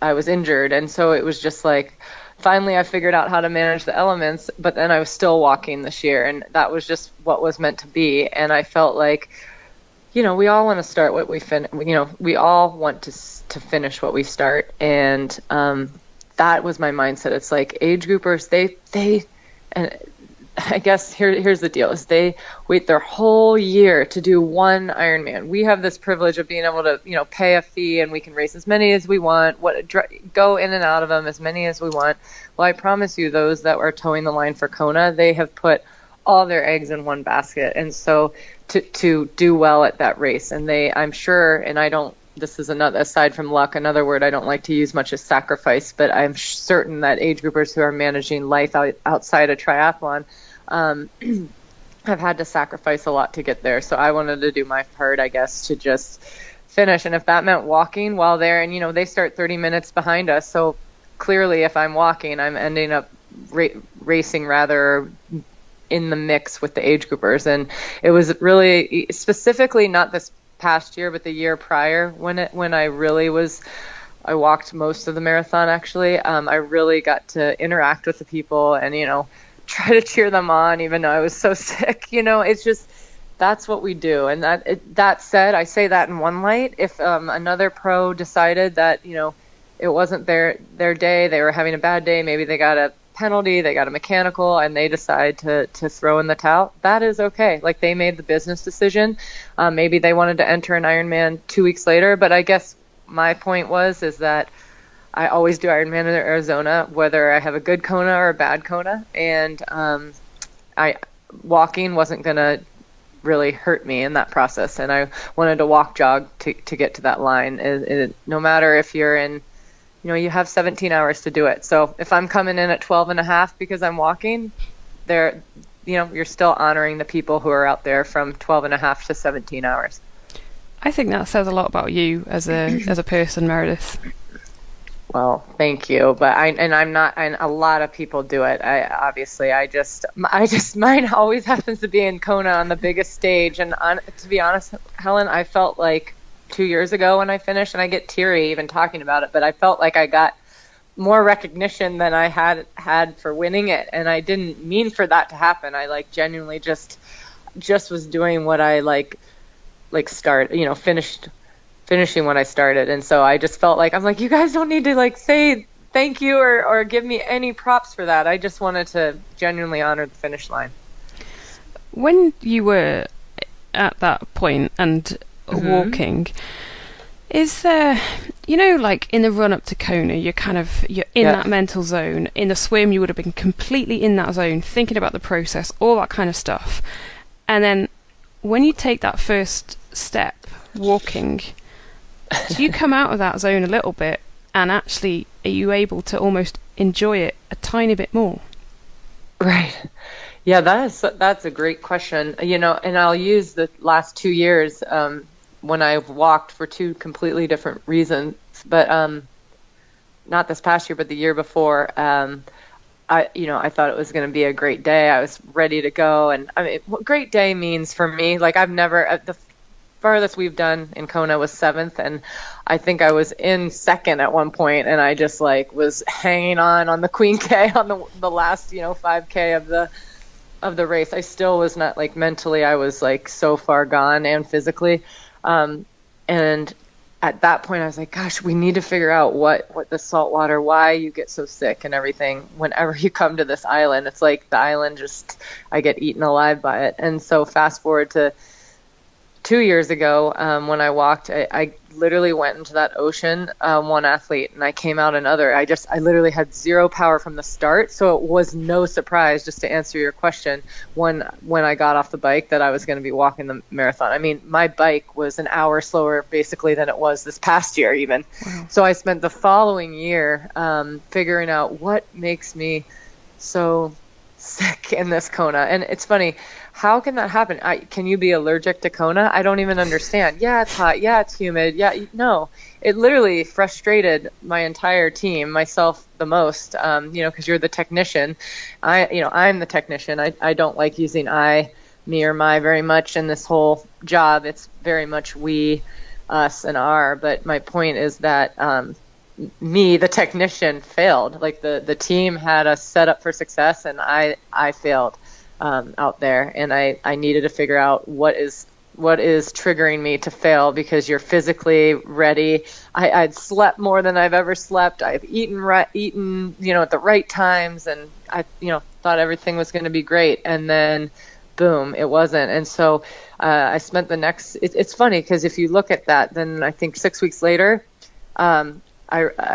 I was injured, and so it was just like, finally I figured out how to manage the elements, but then I was still walking this year, and that was just what was meant to be. And I felt like, we all want to start what we finish. We all want to finish what we start, and that was my mindset. It's like age groupers, and I guess here's the deal: is they wait their whole year to do one Ironman. We have this privilege of being able to, pay a fee, and we can race as many as we want, go in and out of them as many as we want. Well, I promise you, those that are towing the line for Kona, they have put all their eggs in one basket, and so to do well at that race, and I'm sure, and I don't. This is another, aside from luck, another word I don't like to use much is sacrifice, but I'm certain that age groupers who are managing life outside of triathlon have had to sacrifice a lot to get there. So I wanted to do my part, I guess, to just finish. And if that meant walking while there, and they start 30 minutes behind us, so clearly if I'm walking, I'm ending up racing rather in the mix with the age groupers. And it was really specifically not this past year, but the year prior when I really was, I walked most of the marathon actually. I really got to interact with the people and, try to cheer them on, even though I was so sick. It's just, that's what we do. And that said, I say that in one light. If another pro decided that, it wasn't their day, they were having a bad day, maybe they got a penalty, they got a mechanical, and they decide to throw in the towel, that is okay. Like, they made the business decision. Maybe they wanted to enter an Ironman 2 weeks later, but I guess my point is that I always do Ironman in Arizona, whether I have a good Kona or a bad Kona, and walking wasn't going to really hurt me in that process, and I wanted to jog to get to that line. No matter if you're in, you have 17 hours to do it. So if I'm coming in at 12 and a half because I'm walking, you're still honoring the people who are out there from 12 and a half to 17 hours. I think that says a lot about you as a person, Meredith. Well, thank you, but I'm not. And a lot of people do it. I just mine always happens to be in Kona on the biggest stage. And to be honest, Helen, I felt like 2 years ago when I finished, and I get teary even talking about it, but I felt like I got more recognition than I had for winning it, and I didn't mean for that to happen. I genuinely just was doing what I finishing when I started. And so I just felt like, I'm like, you guys don't need to say thank you or give me any props for that. I just wanted to genuinely honor the finish line. When you were at that point and walking, is there, in the run up to Kona, you're in that mental zone. In the swim, you would have been completely in that zone, thinking about the process, all that kind of stuff. And then when you take that first step, walking, do you come out of that zone a little bit, and actually are you able to almost enjoy it a tiny bit more? Right. Yeah, that's a great question. And I'll use the last 2 years when I've walked for two completely different reasons, but not this past year, but the year before. I thought it was going to be a great day. I was ready to go, and what great day means for me, I've never, the farthest we've done in Kona was 7th, and I think I was in 2nd at one point, and I just was hanging on the Queen K on the last 5K of the race. I still was not mentally, I was so far gone, and physically, and at that point I was like, gosh, we need to figure out what the salt water, why you get so sick and everything whenever you come to this island. It's like the island I get eaten alive by it. And so fast forward to 2 years ago, when I walked, I literally went into that ocean, one athlete, and I came out another. I literally had zero power from the start, so it was no surprise, just to answer your question, when I got off the bike, that I was going to be walking the marathon. I mean, my bike was an hour slower basically than it was this past year even. Wow. So I spent the following year figuring out what makes me so sick in this Kona. And it's funny, how can that happen? Can you be allergic to Kona? I don't even understand. Yeah, it's hot. Yeah, it's humid. Yeah, no. It literally frustrated my entire team, myself the most, because you're the technician. I'm the technician. I don't like using me or my very much in this whole job. It's very much we, us, and our. But my point is that me, the technician, failed. Like the team had us set up for success, and I failed out there, and I needed to figure out what is triggering me to fail, because you're physically ready. I'd slept more than I've ever slept. I've eaten, at the right times, and I, thought everything was going to be great. And then, boom, it wasn't. And so I spent the next. It's funny because if you look at that, then I think 6 weeks later, I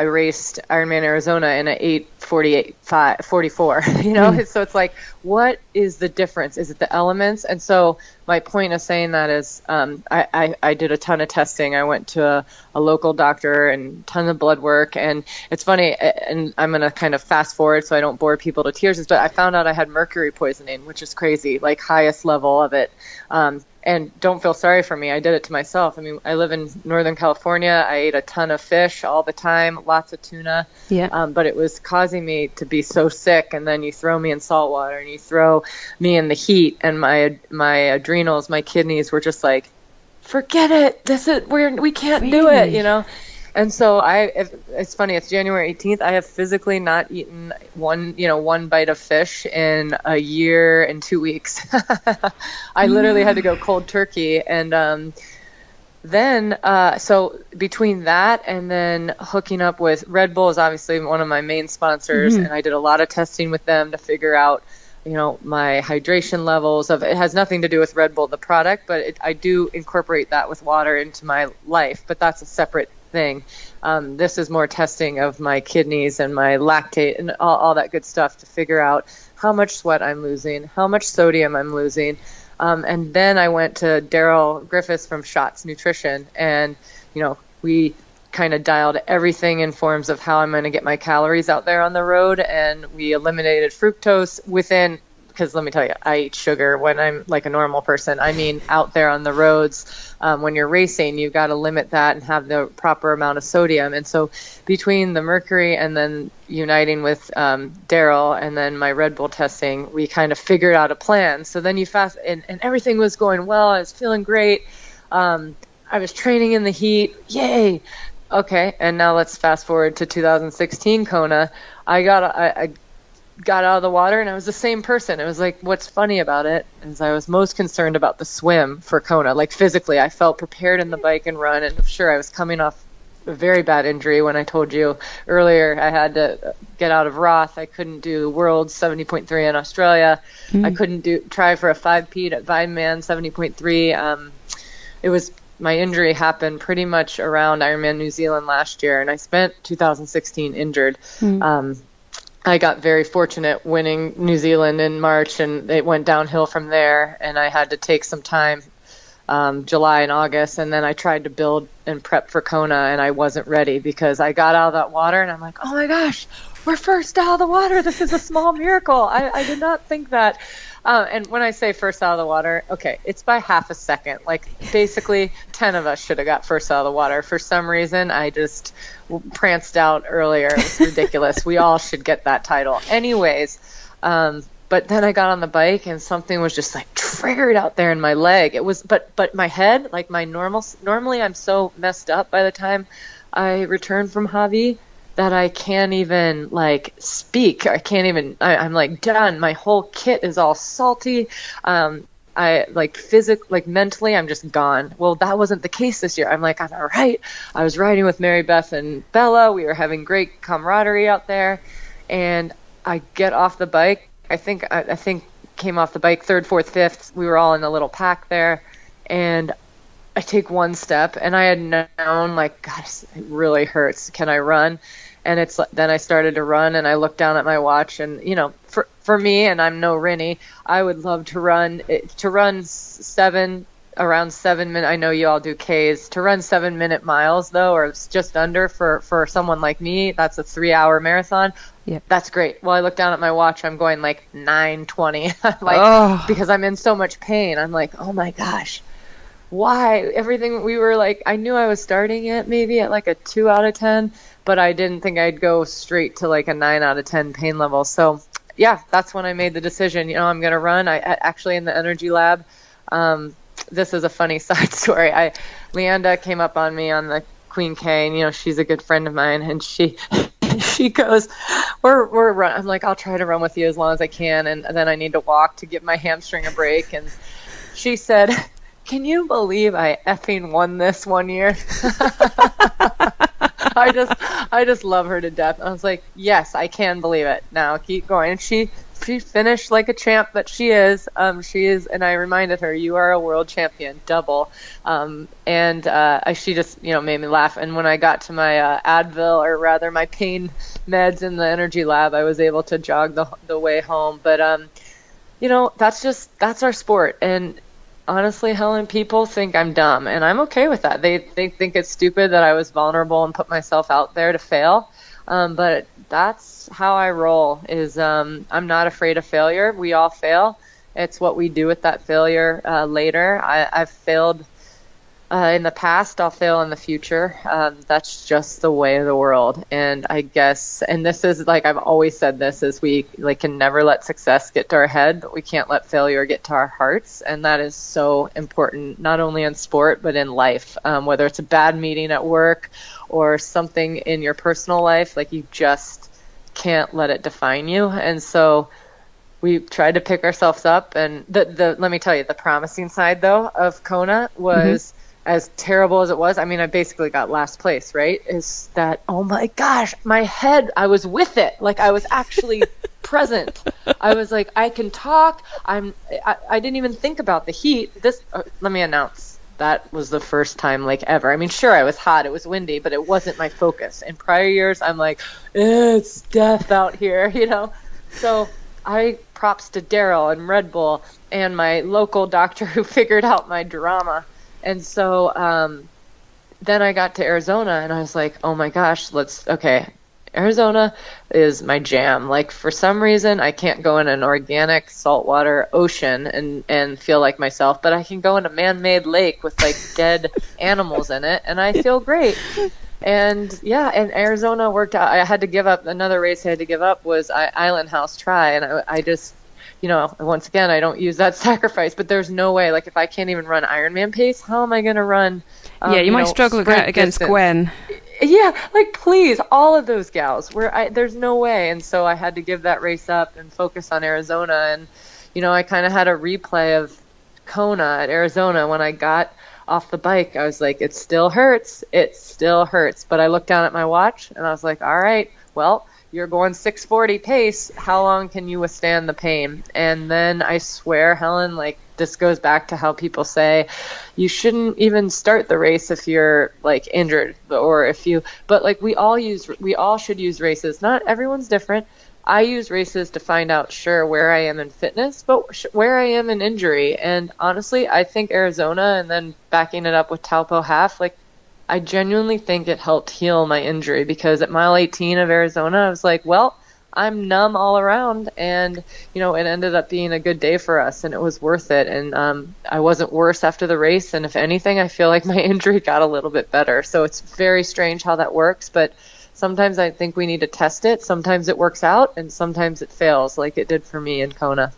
raced Ironman Arizona in an 8:48:44. So it's like, what is the difference? Is it the elements? And so my point of saying that is, I did a ton of testing. I went to a local doctor and ton of blood work. And it's funny, and I'm going to kind of fast forward so I don't bore people to tears, but I found out I had mercury poisoning, which is crazy, like highest level of it. And don't feel sorry for me. I did it to myself. I mean, I live in Northern California. I ate a ton of fish all the time, lots of tuna. Yeah. But it was causing me to be so sick. And then you throw me in salt water, and you throw me in the heat, and my adrenals, my kidneys were just like, forget it. We can't do it, And so it's funny, it's January 18th. I have physically not eaten one bite of fish in a year and 2 weeks. I literally had to go cold turkey. And then so between that and then hooking up with Red Bull is obviously one of my main sponsors. And I did a lot of testing with them to figure out, my hydration levels. It has nothing to do with Red Bull, the product, but I do incorporate that with water into my life. But that's a separate thing. This is more testing of my kidneys and my lactate and all that good stuff to figure out how much sweat I'm losing, how much sodium I'm losing. And then I went to Daryl Griffiths from Shots Nutrition, and we kind of dialed everything in forms of how I'm going to get my calories out there on the road, and we eliminated fructose because let me tell you, I eat sugar when I'm like a normal person. I mean, out there on the roads, when you're racing, you've got to limit that and have the proper amount of sodium. And so between the mercury and then uniting with Daryl and then my Red Bull testing, we kind of figured out a plan. So then you fast, and everything was going well. I was feeling great. I was training in the heat. Yay. Okay. And now let's fast forward to 2016 Kona. I got out of the water, and I was the same person. It was like, what's funny about it is I was most concerned about the swim for Kona. Like physically, I felt prepared in the bike and run, and sure, I was coming off a very bad injury. When I told you earlier I had to get out of Roth, I couldn't do Worlds 70.3 in Australia. I couldn't try for a 5P at Vineman 70.3. My injury happened pretty much around Ironman New Zealand last year, and I spent 2016 injured. I got very fortunate winning New Zealand in March, and it went downhill from there, and I had to take some time, July and August, and then I tried to build and prep for Kona, and I wasn't ready because I got out of that water, and I'm like, oh my gosh, we're first out of the water. This is a small miracle. I did not think that. And when I say first out of the water, okay, it's by half a second. Like basically 10 of us should have got first out of the water. For some reason, I just pranced out earlier. It was ridiculous. We all should get that title. Anyways, but then I got on the bike, and something was just like triggered out there in my leg. It was, but my head, like my normally I'm so messed up by the time I return from Javi that I can't even like speak. I'm like done. My whole kit is all salty. I like mentally, I'm just gone. Well, that wasn't the case this year. I'm like, I'm all right. I was riding with Mary Beth and Bella. We were having great camaraderie out there, and I get off the bike. I think came off the bike third, fourth, fifth. We were all in a little pack there, and I take one step, and I had known like, God, it really hurts. Can I run? And then I started to run, and I looked down at my watch, and for me, and I'm no Rinny, I would love to run around 7 minutes. I know you all do Ks. To run 7-minute miles though, or just under for someone like me, that's a 3-hour marathon. Yeah, that's great. Well, I look down at my watch, I'm going like 9:20, because I'm in so much pain. I'm like, oh my gosh. Why? Everything we were like, I knew I was starting it maybe at like a 2 out of 10, but I didn't think I'd go straight to like a 9 out of 10 pain level. So yeah, that's when I made the decision, I'm going to run. I actually in the energy lab, this is a funny side story. Leanda came up on me on the Queen K, and she's a good friend of mine, and she goes, we're run. I'm like, I'll try to run with you as long as I can, and then I need to walk to give my hamstring a break. And she said, "Can you believe I effing won this one year?" I just love her to death. I was like, yes, I can believe it. Now keep going. And she finished like a champ that she is. And I reminded her, you are a world champion, double. She just, made me laugh. And when I got to my Advil, or rather my pain meds in the energy lab, I was able to jog the way home. But, that's our sport. And honestly, Helen, people think I'm dumb, and I'm okay with that. They think it's stupid that I was vulnerable and put myself out there to fail. But that's how I roll, is I'm not afraid of failure. We all fail. It's what we do with that failure later. I've failed in the past. I'll fail in the future. That's just the way of the world. And I guess, and this is like I've always said this, is we can never let success get to our head, but we can't let failure get to our hearts. And that is so important, not only in sport, but in life. Whether it's a bad meeting at work or something in your personal life, you just can't let it define you. And so we tried to pick ourselves up. And let me tell you, the promising side, though, of Kona was, as terrible as it was, I basically got last place, right? Is that, oh my gosh, my head, I was with it. I was actually present. I was like, I can talk. I didn't even think about the heat. Let me announce, that was the first time ever. Sure, I was hot, it was windy, but it wasn't my focus. In prior years, I'm like, it's death out here, So props to Daryl and Red Bull and my local doctor who figured out my drama. And so then I got to Arizona, and I was like, oh my gosh, Arizona is my jam. For some reason, I can't go in an organic saltwater ocean and feel like myself, but I can go in a man-made lake with dead animals in it, and I feel great. And and Arizona worked out. I had to give up, another race I had to give up was Island House Try, and I just, once again, I don't use that sacrifice, but there's no way, if I can't even run Ironman pace, how am I going to run? You might struggle against distance. Gwen. Yeah, please, all of those gals, there's no way. And so I had to give that race up and focus on Arizona. And, I kind of had a replay of Kona at Arizona. When I got off the bike, I was like, it still hurts. But I looked down at my watch, and I was like, all right, well, you're going 6:40 pace. How long can you withstand the pain? And then I swear, Helen, this goes back to how people say you shouldn't even start the race if you're injured, or if you, but we all should use races. Not everyone's different. I use races to find out, sure, where I am in fitness, but where I am in injury. And honestly, I think Arizona, and then backing it up with Taupo half, I genuinely think it helped heal my injury, because at mile 18 of Arizona, I was like, well, I'm numb all around, and it ended up being a good day for us, and it was worth it. And I wasn't worse after the race, and if anything, I feel like my injury got a little bit better. So it's very strange how that works, but sometimes I think we need to test it. Sometimes it works out, and sometimes it fails, like it did for me in Kona.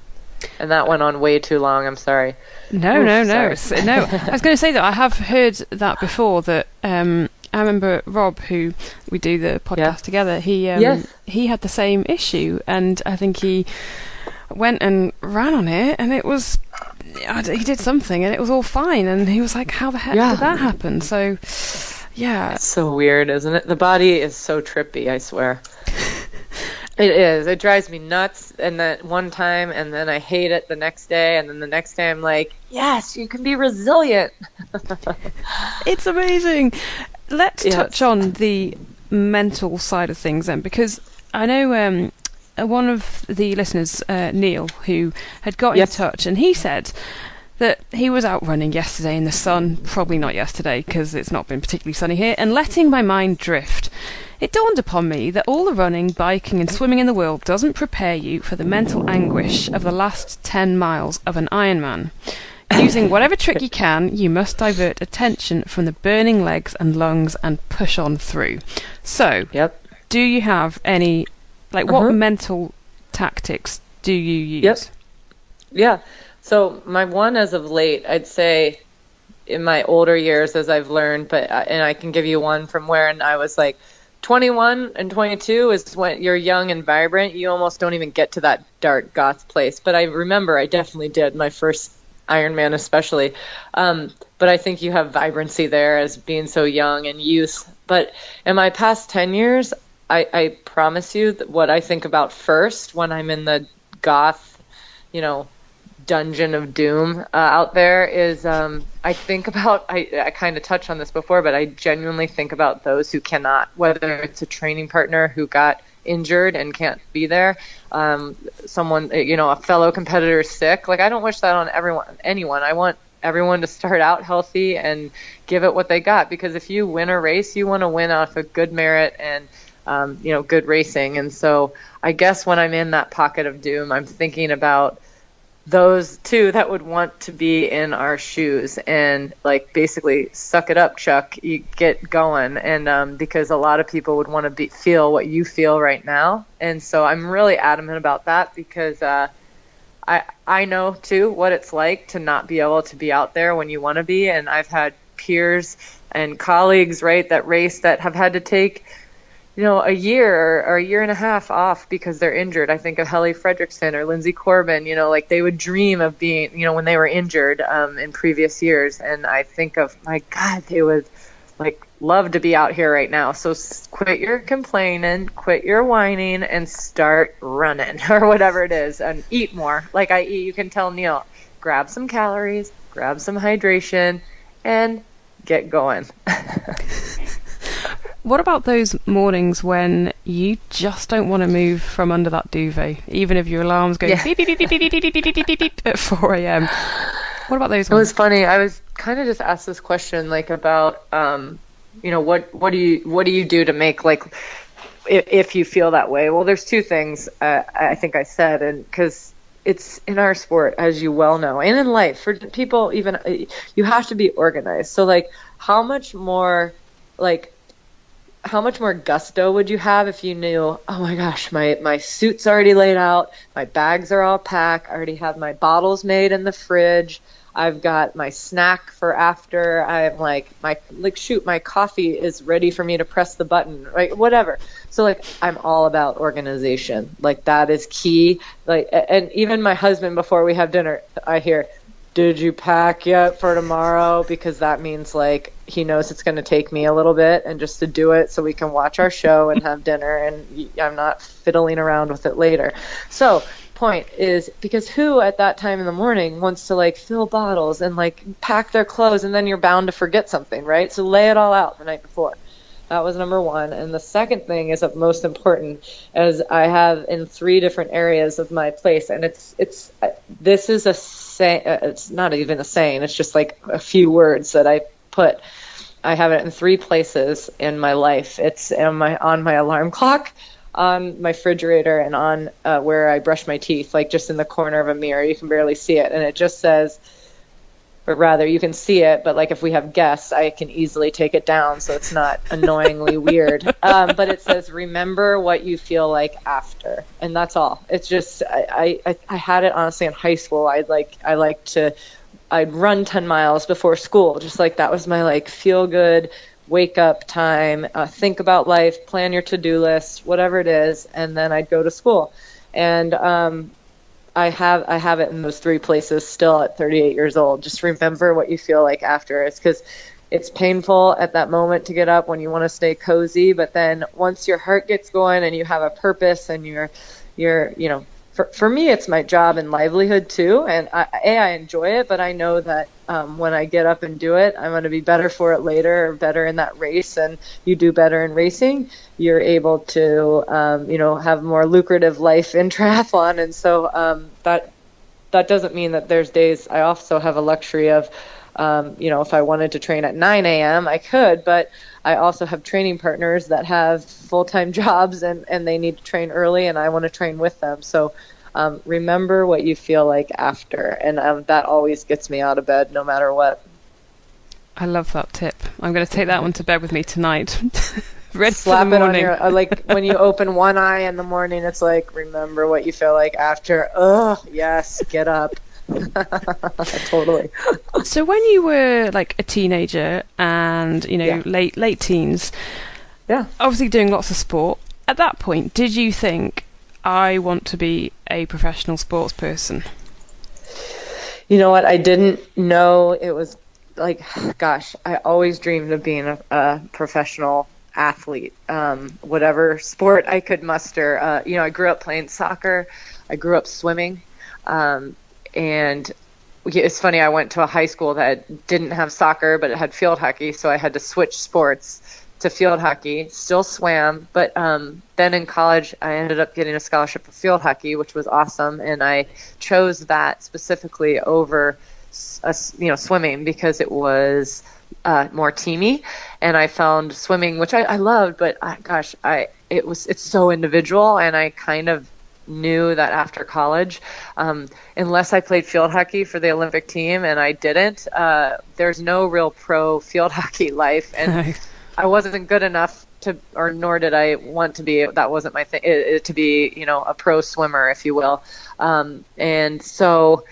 And that went on way too long. I'm sorry. No. No. I was going to say that I have heard that before. That I remember Rob, who we do the podcast together. He had the same issue, and I think he went and ran on it, and it was he did something, and it was all fine. And he was like, "How the heck did that happen?" So, yeah, it's so weird, isn't it? The body is so trippy. I swear. It is. It drives me nuts. And then one time, and then I hate it the next day, and then the next day I'm like, yes, you can be resilient. It's amazing. Let's touch on the mental side of things then, because I know one of the listeners, Neil, who had got in touch, and he said that he was out running yesterday in the sun, probably not yesterday because it's not been particularly sunny here, and letting my mind drift. It dawned upon me that all the running, biking and swimming in the world doesn't prepare you for the mental anguish of the last 10 miles of an Ironman. Using whatever trick you can, you must divert attention from the burning legs and lungs and push on through. So, do you have any, what mental tactics do you use? Yeah. So my one as of late, I'd say in my older years as I've learned, and I can give you one from when I was like 21 and 22 is when you're young and vibrant. You almost don't even get to that dark goth place. But I remember I definitely did, my first Ironman especially. But I think you have vibrancy there as being so young and youth. But in my past 10 years, I promise you that what I think about first when I'm in the goth, dungeon of doom out there is I think about, I kind of touched on this before, but I genuinely think about those who cannot, whether it's a training partner who got injured and can't be there, someone, a fellow competitor is sick. Like, I don't wish that on anyone. I want everyone to start out healthy and give it what they got, because if you win a race, you want to win off of good merit and good racing. And so I guess when I'm in that pocket of doom, I'm thinking about those two that would want to be in our shoes and like basically suck it up, Chuck, you get going. And because a lot of people would want to feel what you feel right now. And so I'm really adamant about that, because I know too what it's like to not be able to be out there when you want to be. And I've had peers and colleagues, right, that race that have had to take a year or a year and a half off because they're injured. I think of Helly Fredrickson or Lindsay Corbin, like they would dream of being, when they were injured in previous years. And I think of, my God, they would like love to be out here right now. So quit your complaining, quit your whining, and start running or whatever it is, and eat more. Like I eat, you can tell Neil, grab some calories, grab some hydration, and get going. What about those mornings when you just don't want to move from under that duvet, even if your alarm's going beep, beep, beep, beep, beep, beep, beep, beep, beep, beep, beep at 4 a.m.? What about those ones? It was funny. I was kind of just asked this question, like about, what do you do to make, like, if you feel that way? Well, there's two things I think I said, and because it's in our sport, as you well know, and in life, for people, even you have to be organized. So like, how much more gusto would you have if you knew, oh my gosh, my suit's already laid out, my bags are all packed, I already have my bottles made in the fridge, I've got my snack for after, I'm my coffee is ready for me to press the button, right? Whatever. So like, I'm all about organization. Like, that is key. Like, and even my husband, before we have dinner, I hear, did you pack yet for tomorrow? Because that means like he knows it's going to take me a little bit and just to do it so we can watch our show and have dinner, and I'm not fiddling around with it later. So point is, because who at that time in the morning wants to like fill bottles and like pack their clothes, and then you're bound to forget something, right? So lay it all out the night before. That was number one. And the second thing is of most important, as I have in 3 different areas of my place, and this is it's not even a saying, it's just like a few words that I have it in 3 places in my life. It's on my alarm clock, on my refrigerator, and on where I brush my teeth, like just in the corner of a mirror. You can barely see it, and it just says, or rather you can see it, but like if we have guests, I can easily take it down so it's not annoyingly weird. But it says, remember what you feel like after. And that's all. It's just, I had it honestly in high school. I'd run 10 miles before school. Just like that was my like feel good, wake up time, think about life, plan your to-do list, whatever it is. And then I'd go to school. And, I have it in those 3 places still at 38 years old. Just remember what you feel like after. It's because it's painful at that moment to get up when you want to stay cozy, but then once your heart gets going and you have a purpose and you're for me, it's my job and livelihood too. And I enjoy it, but I know that when I get up and do it, I'm going to be better for it later, or better in that race. And you do better in racing, you're able to, have more lucrative life in triathlon. And so that doesn't mean that there's days. I also have a luxury of, if I wanted to train at 9 a.m., I could, but I also have training partners that have full-time jobs and they need to train early, and I want to train with them. So remember what you feel like after, and that always gets me out of bed no matter what. I love that tip. I'm going to take that one to bed with me tonight. Ready Slap for the morning. it on your, like when you open one eye in the morning, it's like, remember what you feel like after. Oh, yes, get up. Totally. So when you were like a teenager and, late teens, Yeah. obviously doing lots of sport, at that point, did you think, I want to be a professional sports person? You know what? I didn't know it was like, gosh, I always dreamed of being a professional athlete, whatever sport I could muster. I grew up playing soccer. I grew up swimming. And it's funny, I went to a high school that didn't have soccer, but it had field hockey. So I had to switch sports to field hockey, still swam. But then in college, I ended up getting a scholarship for field hockey, which was awesome. And I chose that specifically over swimming because it was more teamy, and I found swimming, which I loved, but it's so individual, and I kind of knew that after college, unless I played field hockey for the Olympic team, and I didn't, there's no real pro field hockey life, and I wasn't good enough to, or nor did I want to be. That wasn't my thing, to be, a pro swimmer, if you will, and so.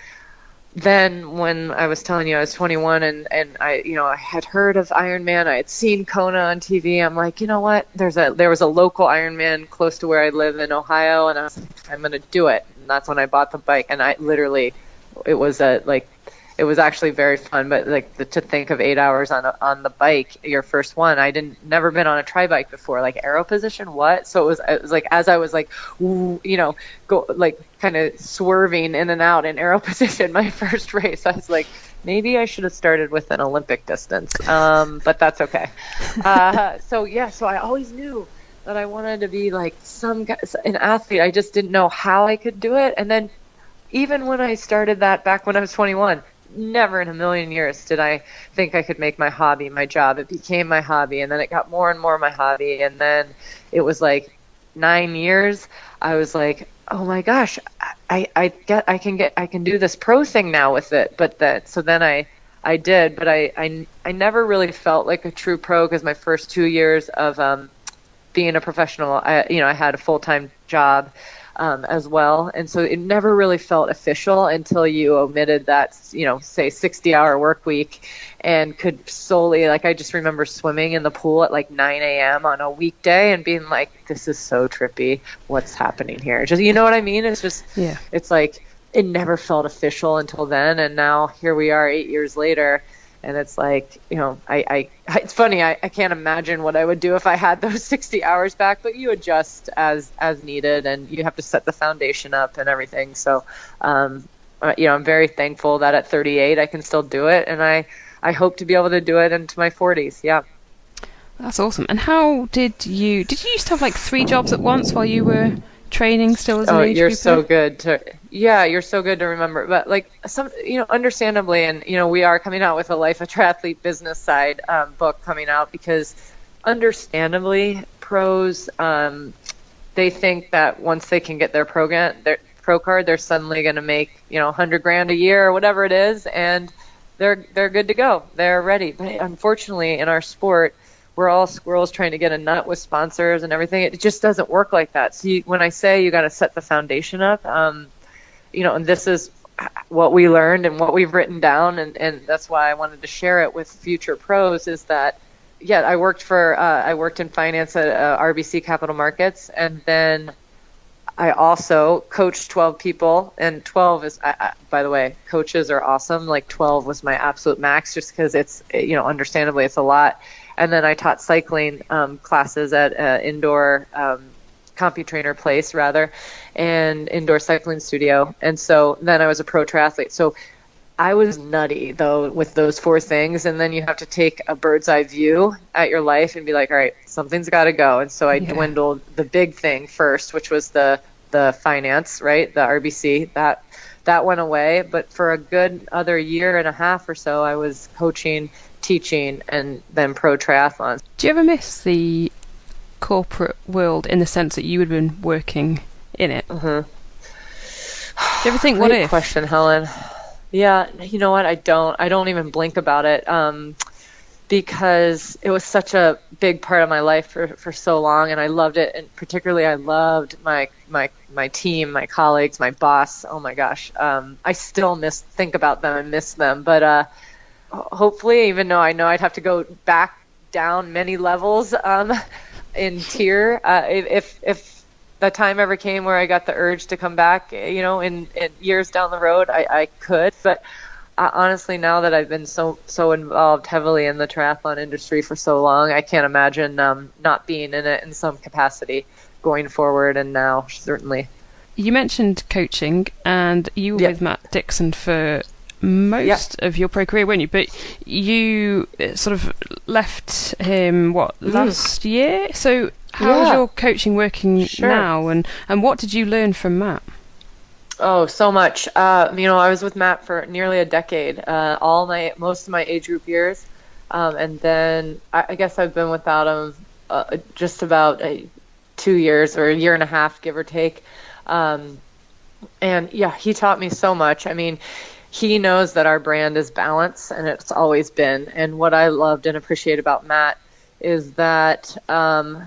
Then when I was telling you I was 21 and I had heard of Ironman, I had seen Kona on TV. I'm like, you know what? There was a local Ironman close to where I live in Ohio, and I was like, I'm going to do it. And that's when I bought the bike, and it was actually very fun, but to think of 8 hours on the bike, your first one, never been on a tri bike before, like aero position, what? So it was like, as I was like, go like kind of swerving in and out in aero position, my first race, I was like, maybe I should have started with an Olympic distance, but that's okay. So I always knew that I wanted to be like an athlete. I just didn't know how I could do it. And then even when I started that back when I was 21, never in a million years did I think I could make my hobby my job. It became my hobby, and then it got more and more my hobby, and then it was like 9 years. I was like, oh my gosh, I can do this pro thing now with it. So then I did, but I never really felt like a true pro, because my first 2 years of being a professional, I had a full-time job as well. And so it never really felt official until you omitted that, say 60-hour work week, and could solely, I just remember swimming in the pool at like 9 a.m. on a weekday and being like, this is so trippy. What's happening here? Just, you know what I mean? It's just, yeah. It's like, it never felt official until then. And now here we are 8 years later. And it's like, it's funny. I can't imagine what I would do if I had those 60 hours back, but you adjust as needed, and you have to set the foundation up and everything. So, I'm very thankful that at 38 I can still do it. And I hope to be able to do it into my 40s. Yeah. That's awesome. And how did you used to have like 3 jobs at once while you were training still as an age you're grouper? so good you're so good to remember. But understandably, and we are coming out with a Life of Triathlete business side book coming out, because understandably pros, they think that once they can get their pro card, they're suddenly going to make $100,000 a year or whatever it is, and they're good to go, they're ready. But unfortunately, in our sport, we're all squirrels trying to get a nut with sponsors and everything. It just doesn't work like that. So when I say you got to set the foundation up, and this is what we learned and what we've written down, and that's why I wanted to share it with future pros, is that, I worked in finance at RBC Capital Markets, and then I also coached 12 people, and 12 is, by the way, coaches are awesome. Like 12 was my absolute max, just because it's, understandably it's a lot. And then I taught cycling classes at indoor CompuTrainer place, and indoor cycling studio. And so then I was a pro triathlete. So I was nutty, though, with those 4 things. And then you have to take a bird's eye view at your life and be like, all right, something's got to go. And so I dwindled the big thing first, which was the finance, right? The RBC. That went away. But for a good other year and a half or so, I was coaching, teaching, and then pro triathlons. Do you ever miss the corporate world in the sense that you had been working in it? Mm-hmm. Do you ever think, what if? Great question, Helen. Yeah, you know what? I don't even blink about it. because it was such a big part of my life for so long, and I loved it. And particularly, I loved my team, my colleagues, my boss. Oh my gosh, I still think about them and miss them. But hopefully, even though I know I'd have to go back down many levels in tier, if the time ever came where I got the urge to come back, in years down the road, I could. But honestly, now that I've been so involved heavily in the triathlon industry for so long, I can't imagine not being in it in some capacity going forward, and now certainly. You mentioned coaching, and you were with Matt Dixon for most of your pro career, weren't you? But you sort of left him, last year? So how is your coaching working now, and what did you learn from Matt? Oh, so much. I was with Matt for nearly a decade, most of my age group years. And then I guess I've been without him just about 2 years or a year and a half, give or take. And he taught me so much. I mean, he knows that our brand is balance, and it's always been. And what I loved and appreciate about Matt is that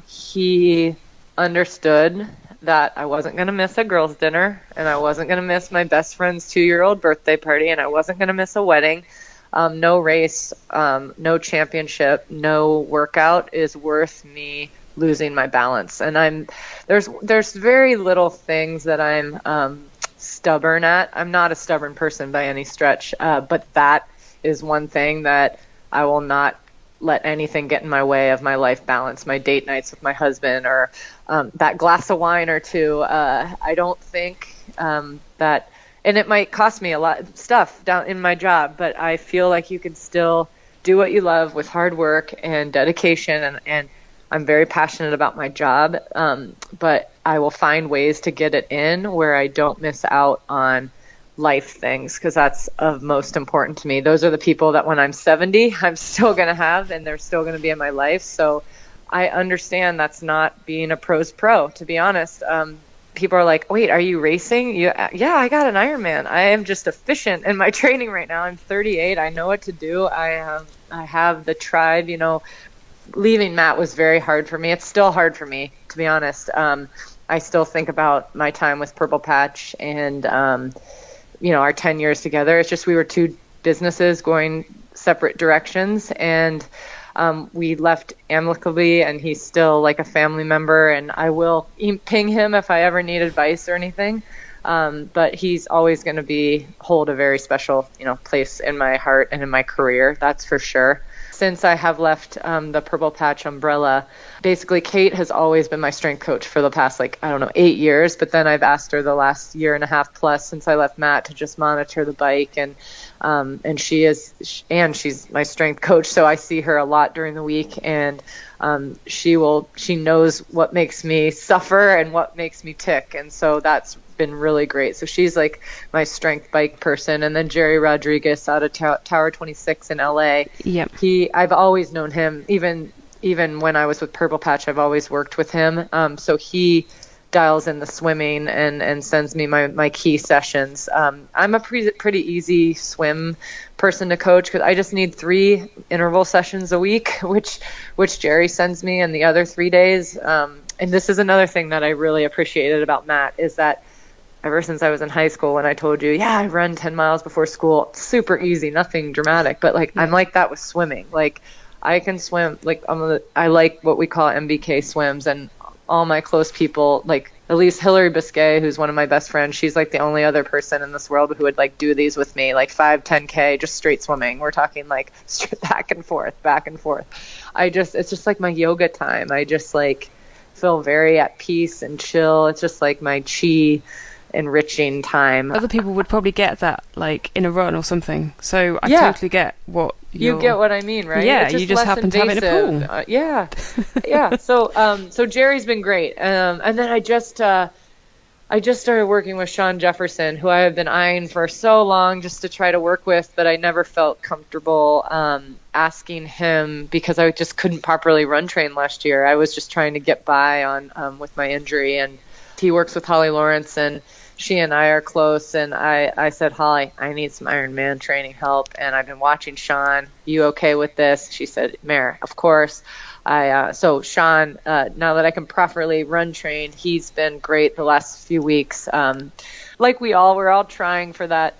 he understood that I wasn't going to miss a girls' dinner, and I wasn't going to miss my best friend's 2-year-old birthday party, and I wasn't going to miss a wedding. No race, no championship, no workout is worth me losing my balance. And there's very little things that I'm stubborn at. I'm not a stubborn person by any stretch, but that is one thing that I will not let anything get in my way of my life balance, my date nights with my husband, or that glass of wine or two. I don't think that, and it might cost me a lot of stuff down in my job, but I feel like you can still do what you love with hard work and dedication, and I'm very passionate about my job, but I will find ways to get it in where I don't miss out on life things, because that's of most important to me. Those are the people that when I'm 70, I'm still going to have, and they're still going to be in my life. So I understand that's not being a pro's pro, to be honest. People are like, wait, are you racing? Yeah, I got an Ironman. I am just efficient in my training right now. I'm 38. I know what to do. I have the tribe. Leaving Matt was very hard for me. It's still hard for me, to be honest. I still think about my time with Purple Patch and our 10 years together. It's just we were two businesses going separate directions, and we left amicably, and he's still like a family member, and I will ping him if I ever need advice or anything. But he's always going to hold a very special, place in my heart and in my career. That's for sure. Since I have left the Purple Patch umbrella, basically Kate has always been my strength coach for the past 8 years. But then I've asked her the last year and a half plus since I left Matt to just monitor the bike, and she's my strength coach. So I see her a lot during the week, and she knows what makes me suffer and what makes me tick, and so that's been really great. So she's like my strength bike person. And then Jerry Rodriguez out of Tower 26 in LA. Yep. I've always known him, even when I was with Purple Patch, I've always worked with him. So he dials in the swimming and sends me my key sessions. I'm a pretty easy swim person to coach, because I just need 3 interval sessions a week, which Jerry sends me, and the other 3 days. And this is another thing that I really appreciated about Matt, is that ever since I was in high school, when I told you, I run 10 miles before school, super easy, nothing dramatic, but I'm like that with swimming. I can swim, I like what we call MBK swims, and all my close people, at least Hillary Biscay, who's one of my best friends, she's the only other person in this world who would do these with me, 5, 10K, just straight swimming. We're talking back and forth. It's just my yoga time. I just feel very at peace and chill. It's just my chi enriching time. Other people would probably get that in a run or something. So I totally get what you get what I mean, right? Yeah, you just happen to have it in a pool. Yeah. So Jerry's been great. And then I just started working with Sean Jefferson, who I have been eyeing for so long just to try to work with, but I never felt comfortable asking him, because I just couldn't properly run train last year. I was just trying to get by on with my injury, and he works with Holly Lawrence, and she and I are close, and I said, Holly, I need some Ironman training help, and I've been watching Sean. You okay with this? She said, Mare, of course. So Sean, now that I can properly run train, he's been great the last few weeks. Like we're all trying for that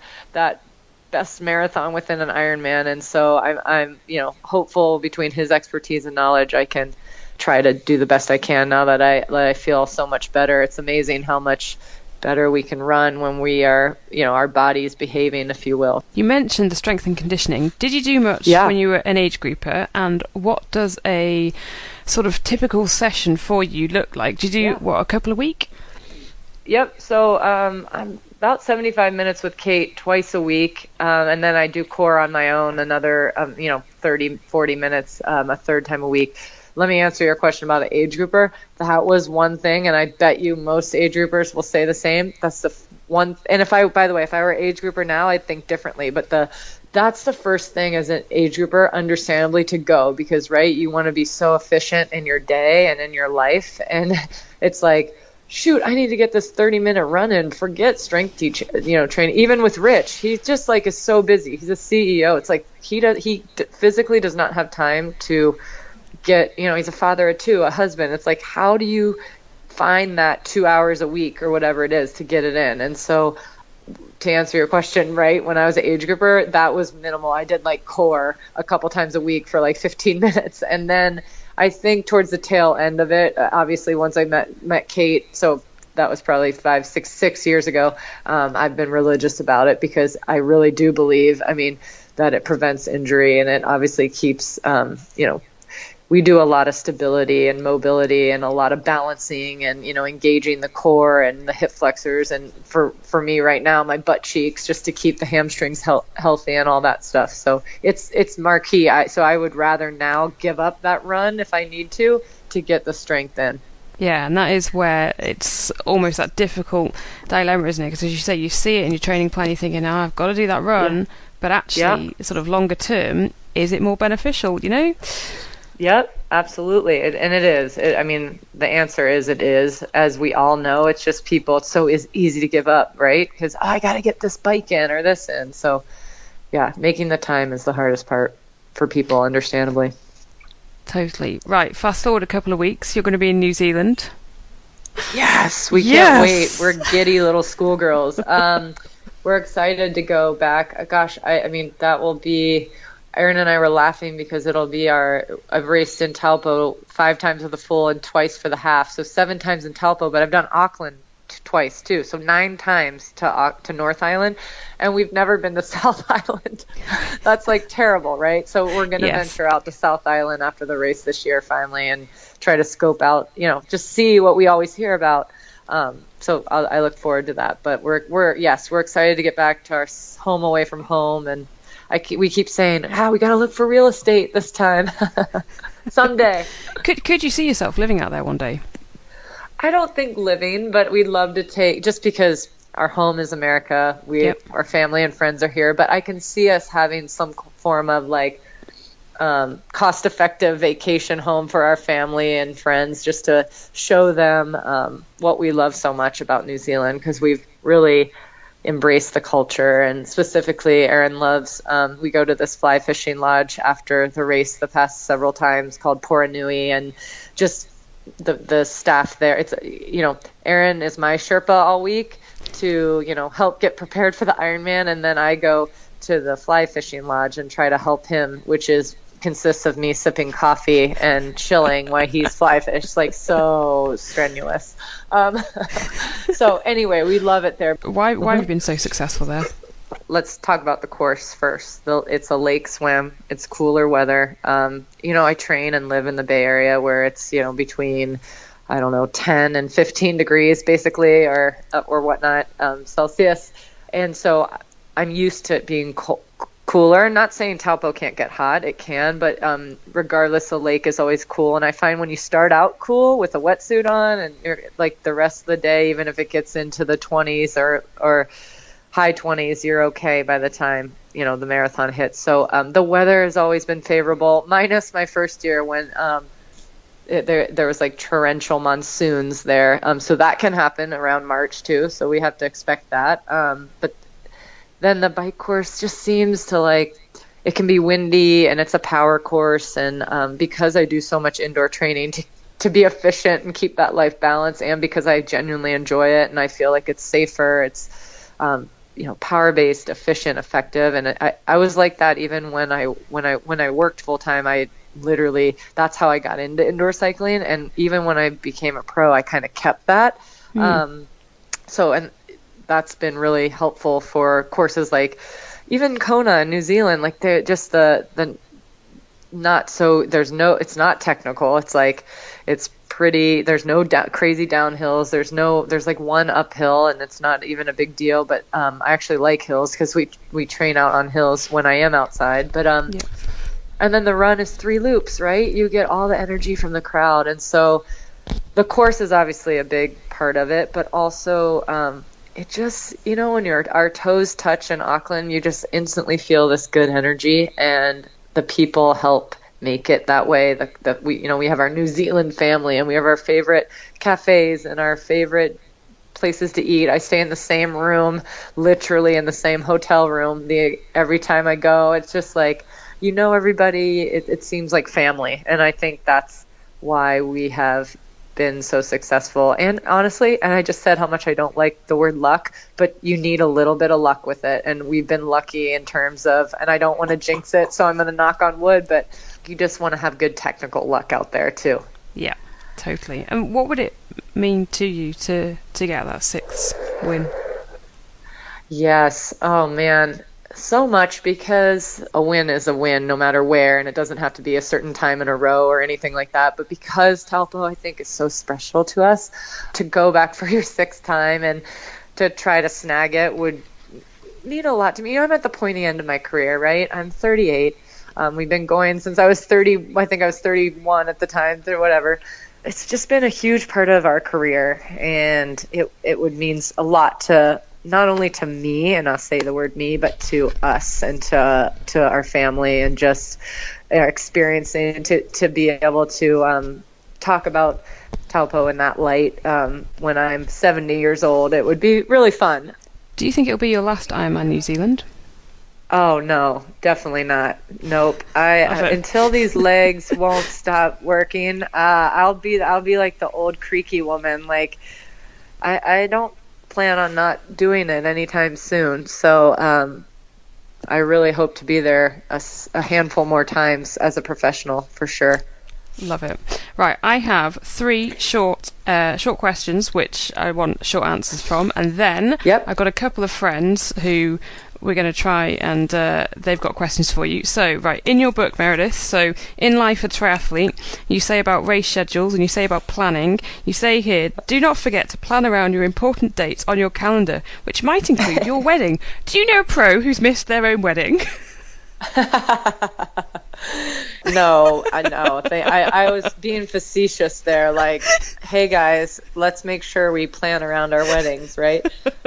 best marathon within an Ironman, and so I'm hopeful between his expertise and knowledge, I can try to do the best I can now that I feel so much better. It's amazing how much better we can run when we are, our body's behaving, if you will. You mentioned the strength and conditioning. Did you do much when you were an age grouper? And what does a sort of typical session for you look like? Did you do, a couple a week? Yep. So I'm about 75 minutes with Kate twice a week. And then I do core on my own, another, 30, 40 minutes a third time a week. Let me answer your question about the age grouper. That was one thing, and I bet you most age groupers will say the same. That's the one. And by the way, if I were an age grouper now, I'd think differently. But that's the first thing as an age grouper, understandably, to go, because, right, you want to be so efficient in your day and in your life. And it's like, shoot, I need to get this 30-minute run in. Forget strength training. Even with Rich, he just is so busy. He's a CEO. It's like he physically does not have time to get, he's a father of two, a husband. It's like, how do you find that 2 hours a week or whatever it is to get it in? And so to answer your question, right, when I was an age grouper, that was minimal. I did core a couple times a week for 15 minutes. And then I think towards the tail end of it, obviously once I met Kate, so that was probably 6 years ago, I've been religious about it, because I really do believe, that it prevents injury, and it obviously keeps, we do a lot of stability and mobility and a lot of balancing and, engaging the core and the hip flexors. And for me right now, my butt cheeks, just to keep the hamstrings healthy and all that stuff. So it's marquee. So I would rather now give up that run if I need to get the strength in. Yeah, and that is where it's almost that difficult dilemma, isn't it? Because as you say, you see it in your training plan, you're thinking, I've got to do that run. Yeah. But actually, sort of longer term, is it more beneficial, Yep, absolutely. And it is. The answer is it is. As we all know, it's just people, it's so easy to give up, right? Because I got to get this bike in or this in. So, yeah, making the time is the hardest part for people, understandably. Totally. Right, fast forward a couple of weeks, you're going to be in New Zealand. Yes, we can't wait. We're giddy little schoolgirls. We're excited to go back. Gosh, that will be... Erin and I were laughing because it'll be I've raced in Taupo 5 times for the full and twice for the half. So 7 times in Taupo, but I've done Auckland twice too. So 9 times to North Island, and we've never been to South Island. That's terrible, right? So we're going to venture out to South Island after the race this year finally, and try to scope out, just see what we always hear about. So I look forward to that, but we're excited to get back to our home away from home. And we keep saying, we got to look for real estate this time. Someday. Could you see yourself living out there one day? I don't think living, but we'd love to just because our home is America, our family and friends are here, but I can see us having some form of cost-effective vacation home for our family and friends, just to show them what we love so much about New Zealand, because we've really embrace the culture. And specifically, Erin loves, we go to this fly fishing lodge after the race the past several times called Poranui, and just the staff there. It's, Erin is my Sherpa all week to, help get prepared for the Ironman. And then I go to the fly fishing lodge and try to help him, which consists of me sipping coffee and chilling while he's fly fish. So strenuous. So anyway, we love it there. Why have you been so successful there? Let's talk about the course first. It's a lake swim. It's cooler weather. I train and live in the Bay Area where it's, between, 10 and 15 degrees basically, or whatnot, Celsius. And so I'm used to it being cooler. Not saying Taupo can't get hot. It can, but regardless, the lake is always cool. And I find when you start out cool with a wetsuit on, and you're the rest of the day, even if it gets into the 20s or high 20s, you're okay by the time, the marathon hits. So the weather has always been favorable, minus my first year when there was like torrential monsoons there. So that can happen around March too. So we have to expect that. But then the bike course just seems to like, it can be windy and it's a power course. And because I do so much indoor training to be efficient and keep that life balance, and because I genuinely enjoy it and I feel like it's safer, it's, power-based, efficient, effective. And I was like that even when I worked full time. I literally, that's how I got into indoor cycling. And even when I became a pro, I kind of kept that. And that's been really helpful for courses like even Kona in New Zealand. Like they're just the not so, it's not technical. It's like, it's pretty, there's no crazy downhills. There's like one uphill and it's not even a big deal, but I actually like hills because we train out on hills when I am outside. But and then the run is 3 loops, right? You get all the energy from the crowd. And so the course is obviously a big part of it, but also it just, when our toes touch in Auckland, you just instantly feel this good energy, and the people help make it that way. We have our New Zealand family, and we have our favorite cafes and our favorite places to eat. I stay in the same room, literally in the same hotel room every time I go. It's just like, everybody, it seems like family. And I think that's why we have been so successful. And honestly, and I just said how much I don't like the word luck, but you need a little bit of luck with it. And we've been lucky in terms of, and I don't want to jinx it, so I'm going to knock on wood, but you just want to have good technical luck out there too. Yeah, totally. And what would it mean to you to get that 6th win? Yes. Oh man. So much, because a win is a win no matter where, and it doesn't have to be a certain time in a row or anything like that. But because Taupo, I think, is so special to us, to go back for your 6th time and to try to snag it would mean a lot to me. I'm at the pointy end of my career, right? I'm 38. We've been going since I was 30. I think I was 31 at the time, or whatever. It's just been a huge part of our career, and it would mean a lot to not only to me, and I'll say the word me, but to us and to our family, and just experiencing to be able to talk about Taupo in that light when I'm 70 years old. It would be really fun. Do you think it'll be your last Ironman New Zealand? Oh no, definitely not. Nope. Until these legs won't stop working, I'll be like the old creaky woman. Like I don't plan on not doing it anytime soon. So I really hope to be there a handful more times as a professional, for sure. Love it. Right, I have 3 short questions which I want short answers from, and then I've got a couple of friends who we're going to try, and they've got questions for you. So, right, in your book, Meredith, so in Life a Triathlete, you say about race schedules and you say about planning. You say here, do not forget to plan around your important dates on your calendar, which might include your wedding. Do you know a pro who's missed their own wedding? No, I know. I was being facetious there, like, hey guys, let's make sure we plan around our weddings, right?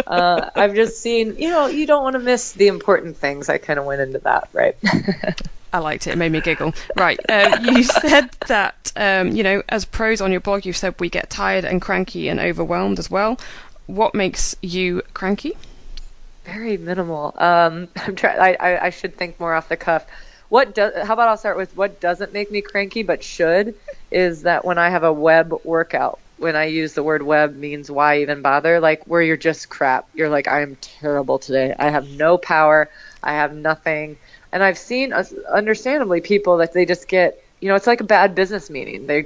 I've just seen, you don't want to miss the important things. I kind of went into that, right? I liked it. It made me giggle. Right. You said that, as pros on your blog, you've said we get tired and cranky and overwhelmed as well. What makes you cranky? Very minimal. I should think more off the cuff. How about I'll start with what doesn't make me cranky but should, is that when I have a web workout, when I use the word web means why even bother, like where you're just crap. You're like, I am terrible today. I have no power. I have nothing. And I've seen, understandably, people that they just get, it's like a bad business meeting. They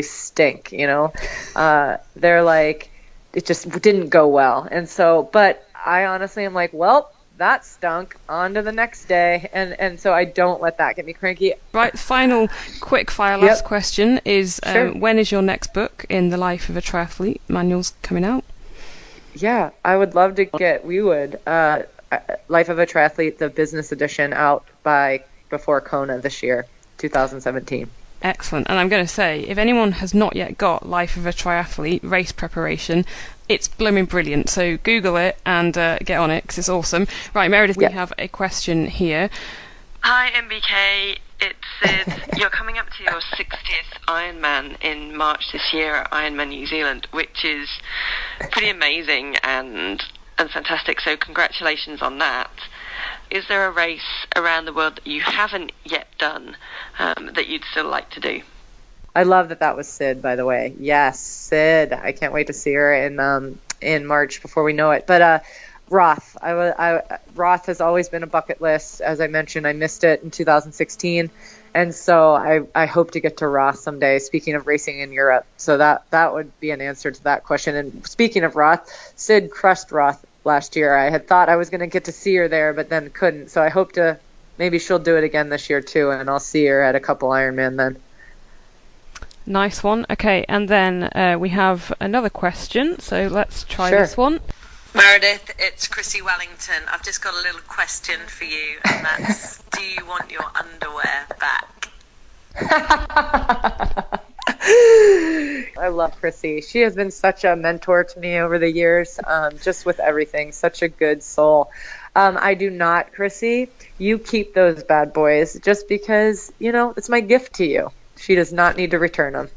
stink, they're like, it just didn't go well. And so, but I honestly am like, well, that stunk, on to the next day. And so I don't let that get me cranky. Right, final quick fire last question is, Sure. When is your next book in the Life of a Triathlete manuals coming out? Yeah, I would love to Life of a Triathlete, the business edition, out before Kona this year, 2017. Excellent. And I'm going to say, if anyone has not yet got Life of a Triathlete race preparation, it's blooming brilliant. So Google it and get on it, because it's awesome. Right, Meredith, we have a question here. Hi, MBK. it's Sid. You're coming up to your 60th Ironman in March this year at Ironman New Zealand, which is pretty amazing and fantastic. So congratulations on that. Is there a race around the world that you haven't yet done that you'd still like to do? I love that was Sid, by the way. Yes, Sid. I can't wait to see her in March before we know it. But Roth. Roth has always been a bucket list. As I mentioned, I missed it in 2016. And so I hope to get to Roth someday, speaking of racing in Europe. So that would be an answer to that question. And speaking of Roth, Sid crushed Roth last year. I had thought I was going to get to see her there, but then couldn't. So I hope to, maybe she'll do it again this year too, and I'll see her at a couple Ironman then. Nice one. Okay, and then we have another question, so let's try this one. Meredith, it's Chrissy Wellington. I've just got a little question for you, and that's, do you want your underwear back? I love Chrissy. She has been such a mentor to me over the years, just with everything. Such a good soul. I do not, Chrissy. You keep those bad boys just because, it's my gift to you. She does not need to return them.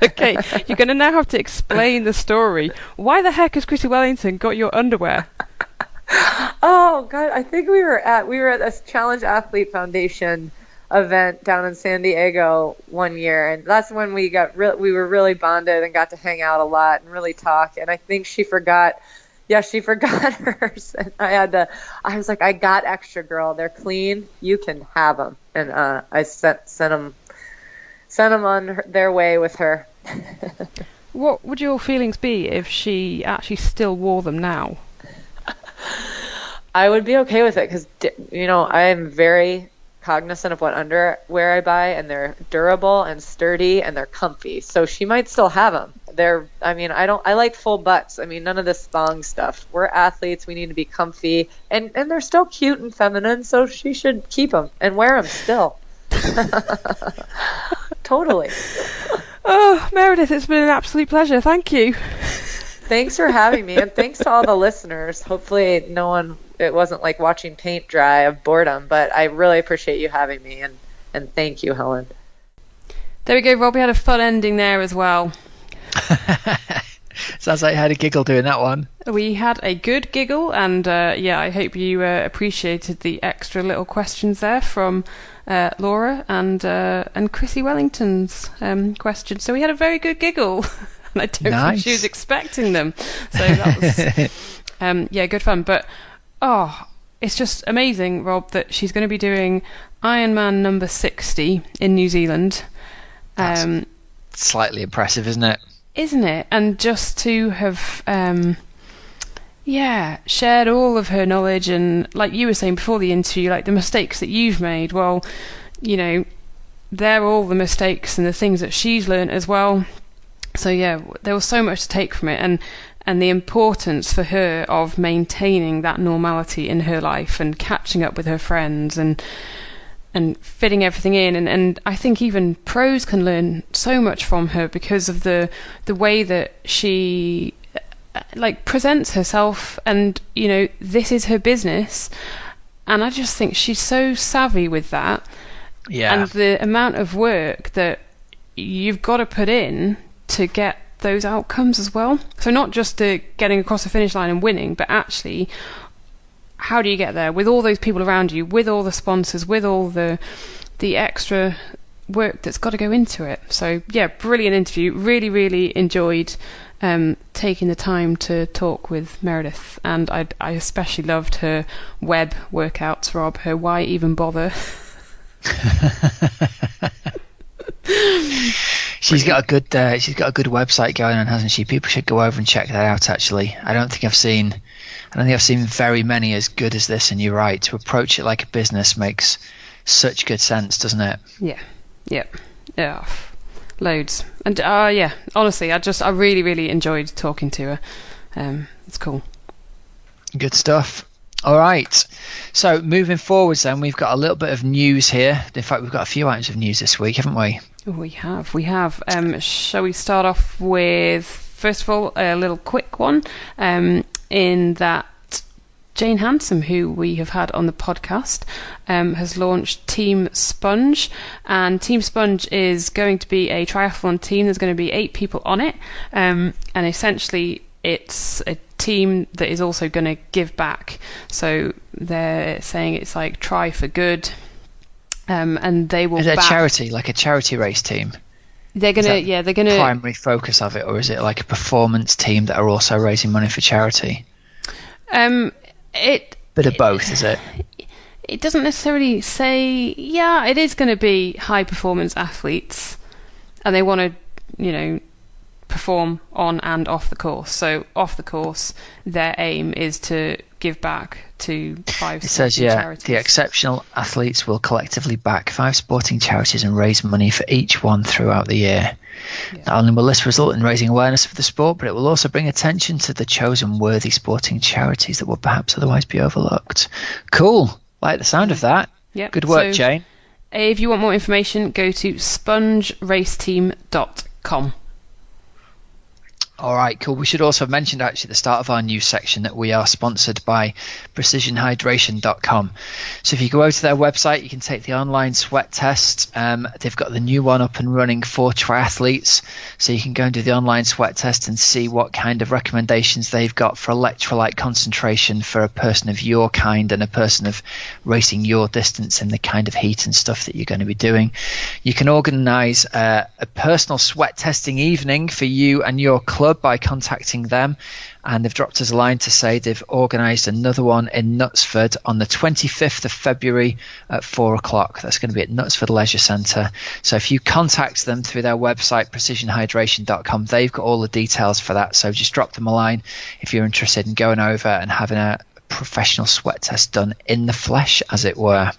Okay, you're going to now have to explain the story. Why the heck has Chrissy Wellington got your underwear? Oh God, I think we were at this Challenge Athlete Foundation event down in San Diego one year, and that's when we were really bonded and got to hang out a lot and really talk. And I think she forgot. Yeah, she forgot hers, and I was like, I got extra, girl. They're clean. You can have them. And I sent them on their way with her. What would your feelings be if she actually still wore them now? I would be okay with it because, I am very cognizant of what underwear I buy, and they're durable and sturdy and they're comfy. So she might still have them. I like full butts. None of this thong stuff. We're athletes. We need to be comfy, and they're still cute and feminine. So she should keep them and wear them still. Totally. Oh, Meredith, it's been an absolute pleasure. Thank you. Thanks for having me, and thanks to all the listeners. Hopefully it wasn't like watching paint dry of boredom, but I really appreciate you having me, and thank you, Helen. There we go, Rob. We had a fun ending there as well. Sounds like you had a giggle doing that one. We had a good giggle, and I hope you appreciated the extra little questions there from Laura and Chrissy Wellington's question. So we had a very good giggle, and I don't think she was expecting them. So that was good fun. But it's just amazing, Rob, that she's going to be doing Ironman number 60 in New Zealand. That's slightly impressive, isn't it? Isn't it? And just to have shared all of her knowledge, and like you were saying before the interview, like the mistakes that you've made, well, they're all the mistakes and the things that she's learned as well. So there was so much to take from it, and the importance for her of maintaining that normality in her life and catching up with her friends and fitting everything in, and I think even pros can learn so much from her because of the way that she presents herself, and this is her business, and I just think she's so savvy with that. And the amount of work that you've got to put in to get those outcomes as well. So not just getting across the finish line and winning, but actually, how do you get there with all those people around you, with all the sponsors, with all the extra work that's got to go into it? So brilliant interview. Really, really enjoyed taking the time to talk with Meredith, and I especially loved her web workouts, Rob. Her why even bother. She's got a good website going on, hasn't she? People should go over and check that out. Actually, I don't think I've seen very many as good as this. And you're right, to approach it like a business makes such good sense, doesn't it? Yeah, loads. And honestly, I really, really enjoyed talking to her. It's cool. Good stuff. All right, so moving forwards then, we've got a little bit of news here. In fact, we've got a few items of news this week, haven't we? We have. Shall we start off with, first of all, a little quick one, in that Jane Handsome, who we have had on the podcast, has launched Team Sponge. And Team Sponge is going to be a triathlon team. There's going to be 8 people on it. And essentially, it's a team that is also going to give back. So they're saying it's like Try for Good. And they will. Is it a charity, like a charity race team? They're gonna, primary focus of it, or is it like a performance team that are also raising money for charity? Bit of both, is it? It doesn't necessarily say. Yeah, it is going to be high performance athletes, and they want to, perform on and off the course. So off the course, their aim is to give back to 5 it says, charities. The exceptional athletes will collectively back 5 sporting charities and raise money for each one throughout the year. Not only will this result in raising awareness for the sport, but it will also bring attention to the chosen worthy sporting charities that will perhaps otherwise be overlooked. Cool. Like the sound of that. Yep. Good work, Jane. If you want more information, go to spongeraceteam.com. All right, cool. We should also have mentioned actually at the start of our news section that we are sponsored by precisionhydration.com. So if you go over to their website, you can take the online sweat test. They've got the new one up and running for triathletes. So you can go and do the online sweat test and see what kind of recommendations they've got for electrolyte concentration for a person of your kind and a person of racing your distance in the kind of heat and stuff that you're going to be doing. You can organise a personal sweat testing evening for you and your club by contacting them, and they've dropped us a line to say they've organised another one in Knutsford on the 25th of February at 4 o'clock. That's going to be at Knutsford Leisure Centre. So if you contact them through their website, precisionhydration.com, they've got all the details for that. So just drop them a line if you're interested in going over and having a professional sweat test done in the flesh, as it were.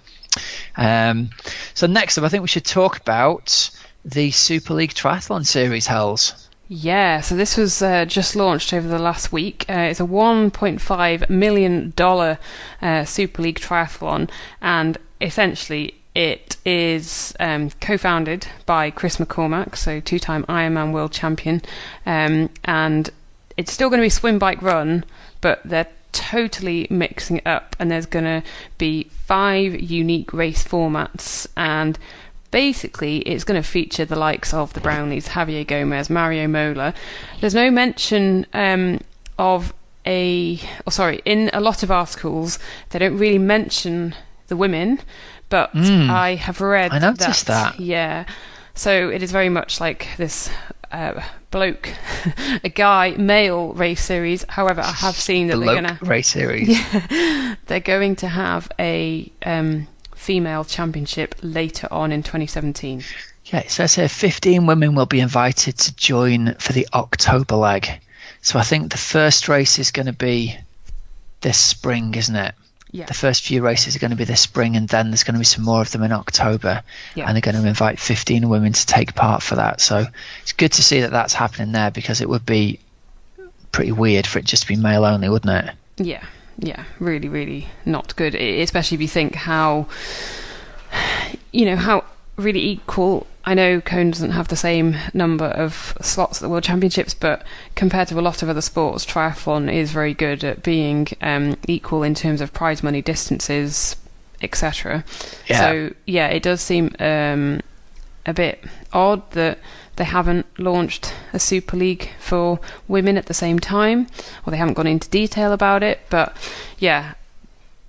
So next up, I think we should talk about the Super League Triathlon Series, Hells. Yeah, so this was just launched over the last week. It's a $1.5 million Super League triathlon, and essentially it is co-founded by Chris McCormack, so 2-time Ironman world champion, and it's still going to be swim, bike, run, but they're totally mixing it up, and there's going to be 5 unique race formats, and basically, it's going to feature the likes of the Brownlees, Javier Gomez, Mario Mola. There's no mention in a lot of articles, they don't really mention the women, but I have read I noticed that. Yeah. So it is very much like this bloke, a guy, male race series. However, I have seen that they're going to... race series. Yeah, they're going to have a... female championship later on in 2017. Yeah, it says here 15 women will be invited to join for the October leg. So I think the first race is going to be this spring, isn't it? Yeah. The first few races are going to be this spring, and then there's going to be some more of them in October. Yeah. And they're going to invite 15 women to take part for that. So it's good to see that that's happening there, because it would be pretty weird for it just to be male only, wouldn't it? Yeah. Yeah, really, really not good, especially if you think how really equal. I know Cone doesn't have the same number of slots at the World Championships, but compared to a lot of other sports, triathlon is very good at being equal in terms of prize money, distances, etc. Yeah. So, yeah, it does seem a bit odd that they haven't launched a Super League for women at the same time, or they haven't gone into detail about it. But yeah,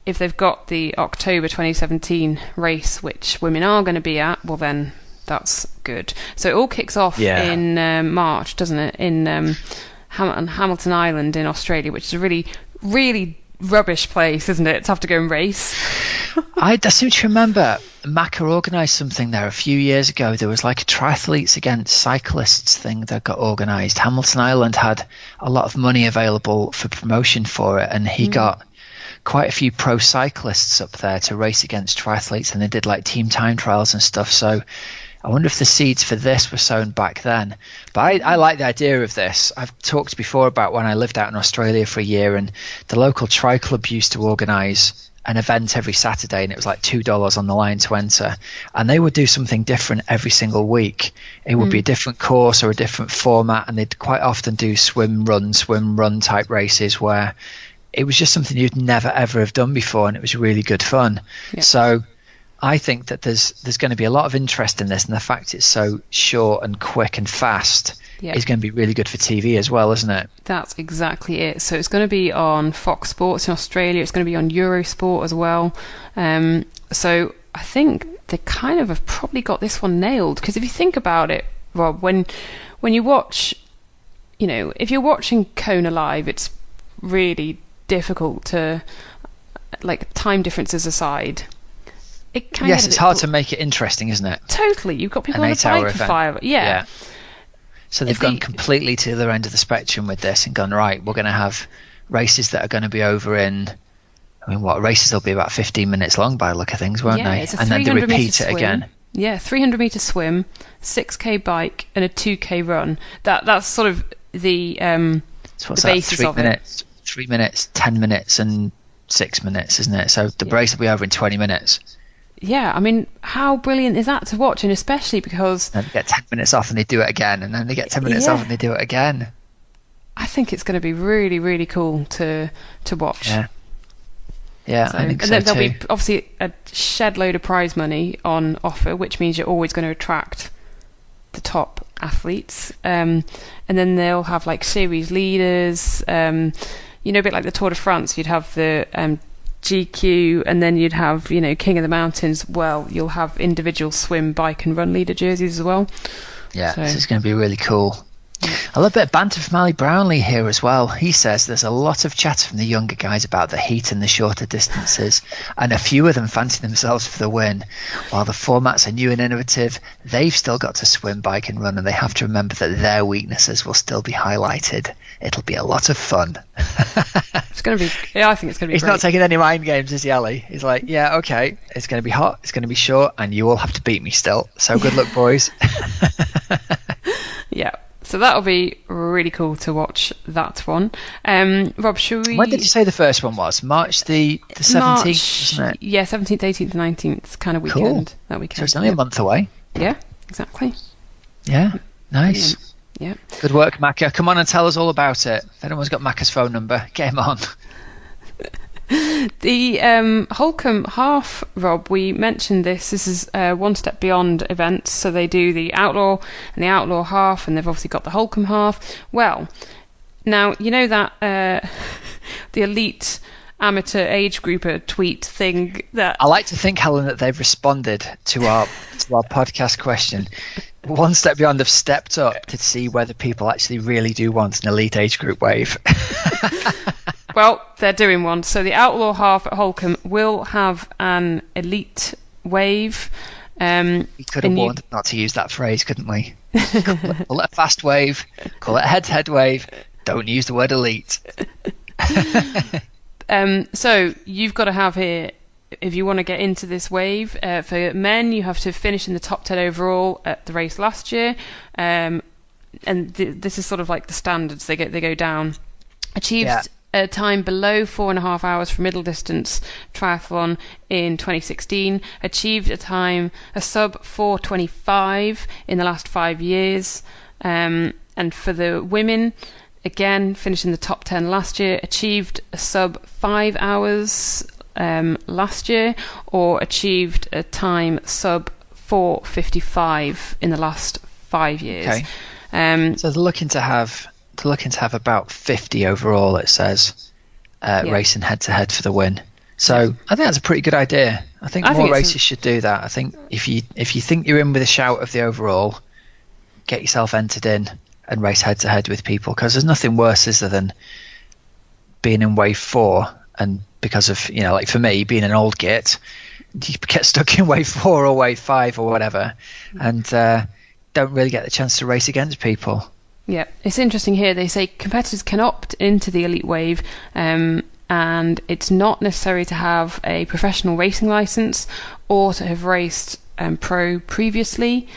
if they've got the October 2017 race, which women are going to be at, well then that's good. So it all kicks off in March, doesn't it? In Hamilton Island in Australia, which is a really, really rubbish place, isn't it, to have to go and race? I seem to remember Macca organised something there a few years ago. There was like a triathletes against cyclists thing that got organised. Hamilton Island had a lot of money available for promotion for it, and he got quite a few pro cyclists up there to race against triathletes, and they did like team time trials and stuff. So I wonder if the seeds for this were sown back then. But I like the idea of this. I've talked before about when I lived out in Australia for a year, and the local tri club used to organise an event every Saturday, and it was like $2 on the line to enter, and they would do something different every single week. It would be a different course or a different format, and they'd quite often do swim run type races where it was just something you'd never ever have done before, and it was really good fun. Yeah. So I think that there's going to be a lot of interest in this, and the fact it's so short and quick and fast is going to be really good for TV as well, isn't it? That's exactly it. So it's going to be on Fox Sports in Australia. It's going to be on Eurosport as well. So I think they kind of have probably got this one nailed, because if you think about it, Rob, when you watch, if you're watching Kona live, it's really difficult to, like, time differences aside. It's hard to make it interesting, isn't it? Totally. You've got people on a bike for 5 hours. Yeah. So they've gone completely to the other end of the spectrum with this and gone, right, we're going to have races that are going to be over in, races will be about 15 minutes long by the look of things, won't they? It's a and then they repeat it again. Yeah, 300-metre swim, 6K bike, and a 2K run. That's sort of the basis of it. 3 minutes, 10 minutes, and 6 minutes, isn't it? So the race will be over in 20 minutes. Yeah, I mean, how brilliant is that to watch? And especially because then they get 10 minutes off and they do it again, and then they get 10 minutes off and they do it again. I think it's going to be really, really cool to watch. Yeah, I think so too. And there'll be obviously a shed load of prize money on offer, which means you're always going to attract the top athletes. And then they'll have like series leaders, a bit like the Tour de France. You'd have the GQ, and then you'd have, King of the Mountains. Well, you'll have individual swim, bike and run leader jerseys as well. Yeah, so this is going to be really cool. A little bit of banter from Ali Brownlee here as well. He says there's a lot of chatter from the younger guys about the heat and the shorter distances, and a few of them fancy themselves for the win. While the formats are new and innovative, they've still got to swim, bike and run, and they have to remember that their weaknesses will still be highlighted. It'll be a lot of fun. It's going to be, I think it's going to be He's great. Not taking any mind games, is he, Ali? He's like, yeah, okay, it's going to be hot, it's going to be short, and you all have to beat me still. So good luck, boys. Yeah. So that'll be really cool to watch that one. Rob, should we... When did you say the first one was? March the 17th, wasn't it? Yeah, 17th, 18th, 19th kind of weekend. Cool. That weekend. So it's only a month away. Yeah, exactly. Yeah, nice. Brilliant. Yeah. Good work, Macca. Come on and tell us all about it. If anyone's got Macca's phone number, get him on. The Holcomb Half, Rob, we mentioned this. This is One Step Beyond events. So they do the Outlaw and the Outlaw Half, and they've obviously got the Holcomb Half. Well, now, you know that the elite amateur age grouper tweet thing that... I like to think, Helen, that they've responded to our podcast question. One Step Beyond have stepped up to see whether people actually really do want an elite age group wave. Well, they're doing one. So the Outlaw Half at Holcomb will have an elite wave. We could have warned not to use that phrase, couldn't we? Call it a fast wave, call it a head-to-head wave. Don't use the word elite. So you've got to have here, if you want to get into this wave, for men, you have to finish in the top 10 overall at the race last year. And this is sort of like the standards. They go down. Achieved a time below 4.5 hours for middle distance triathlon in 2016. Achieved a sub 4:25 in the last 5 years. And for the women, again, finished in the top 10 last year. Achieved a sub 5 hours last year, or achieved a time sub 4:55 in the last 5 years. Okay. So they're looking to have about 50 overall, it says, racing head-to-head for the win. So I think that's a pretty good idea. I think more races should do that. I think if you think you're in with a shout of the overall, get yourself entered in and race head-to-head with people, because there's nothing worse, is there, than being in wave 4, and because of, like for me, being an old git, you get stuck in wave 4 or wave 5 or whatever, and don't really get the chance to race against people. Yeah, it's interesting here. They say competitors can opt into the elite wave, and it's not necessary to have a professional racing license or to have raced pro previously.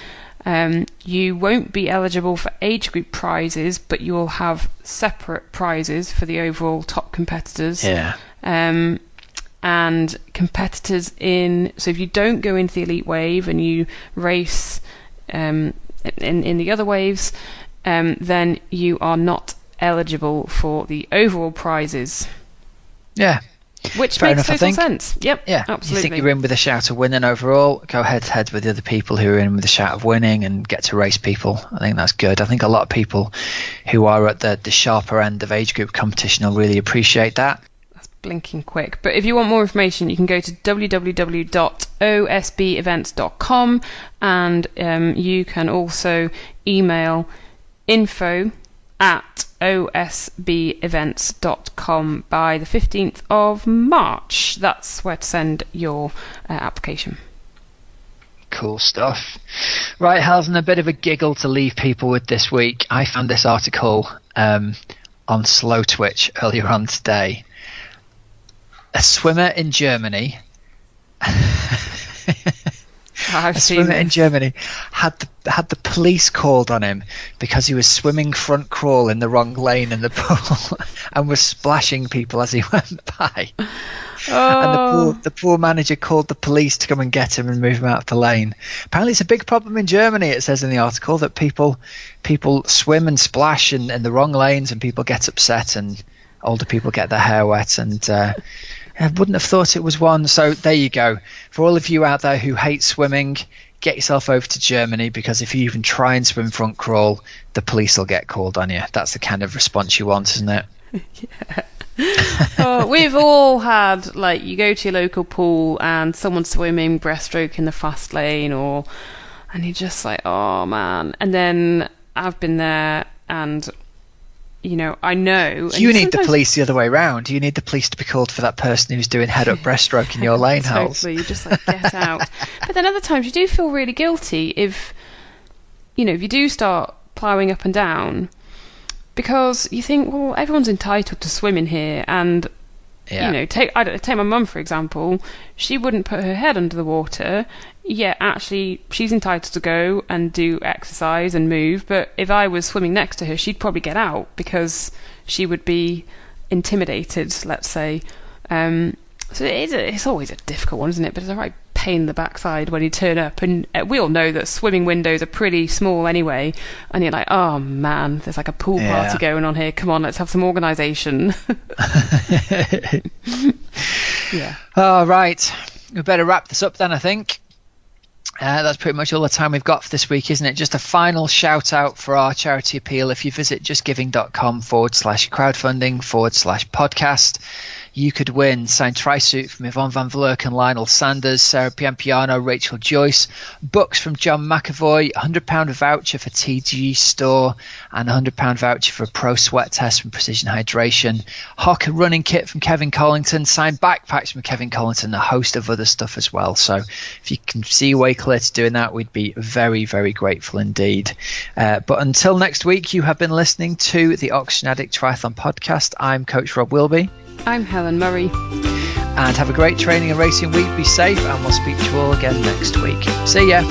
You won't be eligible for age group prizes, but you will have separate prizes for the overall top competitors. Yeah. And competitors so if you don't go into the elite wave and you race in the other waves, then you are not eligible for the overall prizes. Yeah. Which Fair makes enough, I total think. sense. Yep. Yeah, Absolutely. you think you're in with a shout of winning overall, go head to head with the other people who are in with a shout of winning and get to race people. I think that's good. I think a lot of people who are at the sharper end of age group competition will really appreciate that. That's blinking quick. But if you want more information, you can go to www.osbevents.com, and you can also email info@osbevents.com by the 15th of March. That's where to send your application. Cool stuff. Right, Helen, a bit of a giggle to leave people with this week. I found this article on Slow Twitch earlier on today. A swimmer in Germany in Germany had the police called on him because he was swimming front crawl in the wrong lane in the pool and was splashing people as he went by. Oh. And the poor manager called the police to come and get him and move him out of the lane. Apparently it's a big problem in Germany, it says in the article, that people swim and splash in the wrong lanes and people get upset and older people get their hair wet, and I wouldn't have thought it was one. So there you go. For all of you out there who hate swimming, get yourself over to Germany, because if you even try and swim front crawl, the police will get called on you. That's the kind of response you want, isn't it? Yeah. Oh, we've all had, like, you go to your local pool and someone's swimming breaststroke in the fast lane, and you're just like, oh man. And then I've been there, and I know. You need the police the other way around. You need the police to be called for that person who's doing head-up breaststroke in your lane, Hals. Totally, you just like, get out. But then other times you do feel really guilty if you do start ploughing up and down, because you think, well, everyone's entitled to swim in here, and take my mum for example. She wouldn't put her head under the water. Yeah, actually, she's entitled to go and do exercise and move. But if I was swimming next to her, she'd probably get out because she would be intimidated, let's say. So it's always a difficult one, isn't it? But it's a right pain in the backside when you turn up. And we all know that swimming windows are pretty small anyway. And you're like, oh man, there's like a pool party going on here. Come on, let's have some organisation. Yeah. All right. We better wrap this up then, I think. That's pretty much all the time we've got for this week, isn't it? Just a final shout out for our charity appeal. If you visit justgiving.com/crowdfunding/podcast, you could win signed tri-suit from Yvonne Van Vlerken, Lionel Sanders, Sarah Piampiano, Rachel Joyce, books from John McAvoy, £100 voucher for TG Store, and £100 voucher for a pro sweat test from Precision Hydration, Hocker running kit from Kevin Collington, signed backpacks from Kevin Collington, a host of other stuff as well. So if you can see your way clear to doing that, we'd be very, very grateful indeed. But until next week, you have been listening to the Oxygen Addict Triathlon Podcast. I'm Coach Rob Wilby. I'm Helen Murray. And have a great training and racing week. Be safe, and we'll speak to you all again next week. See ya.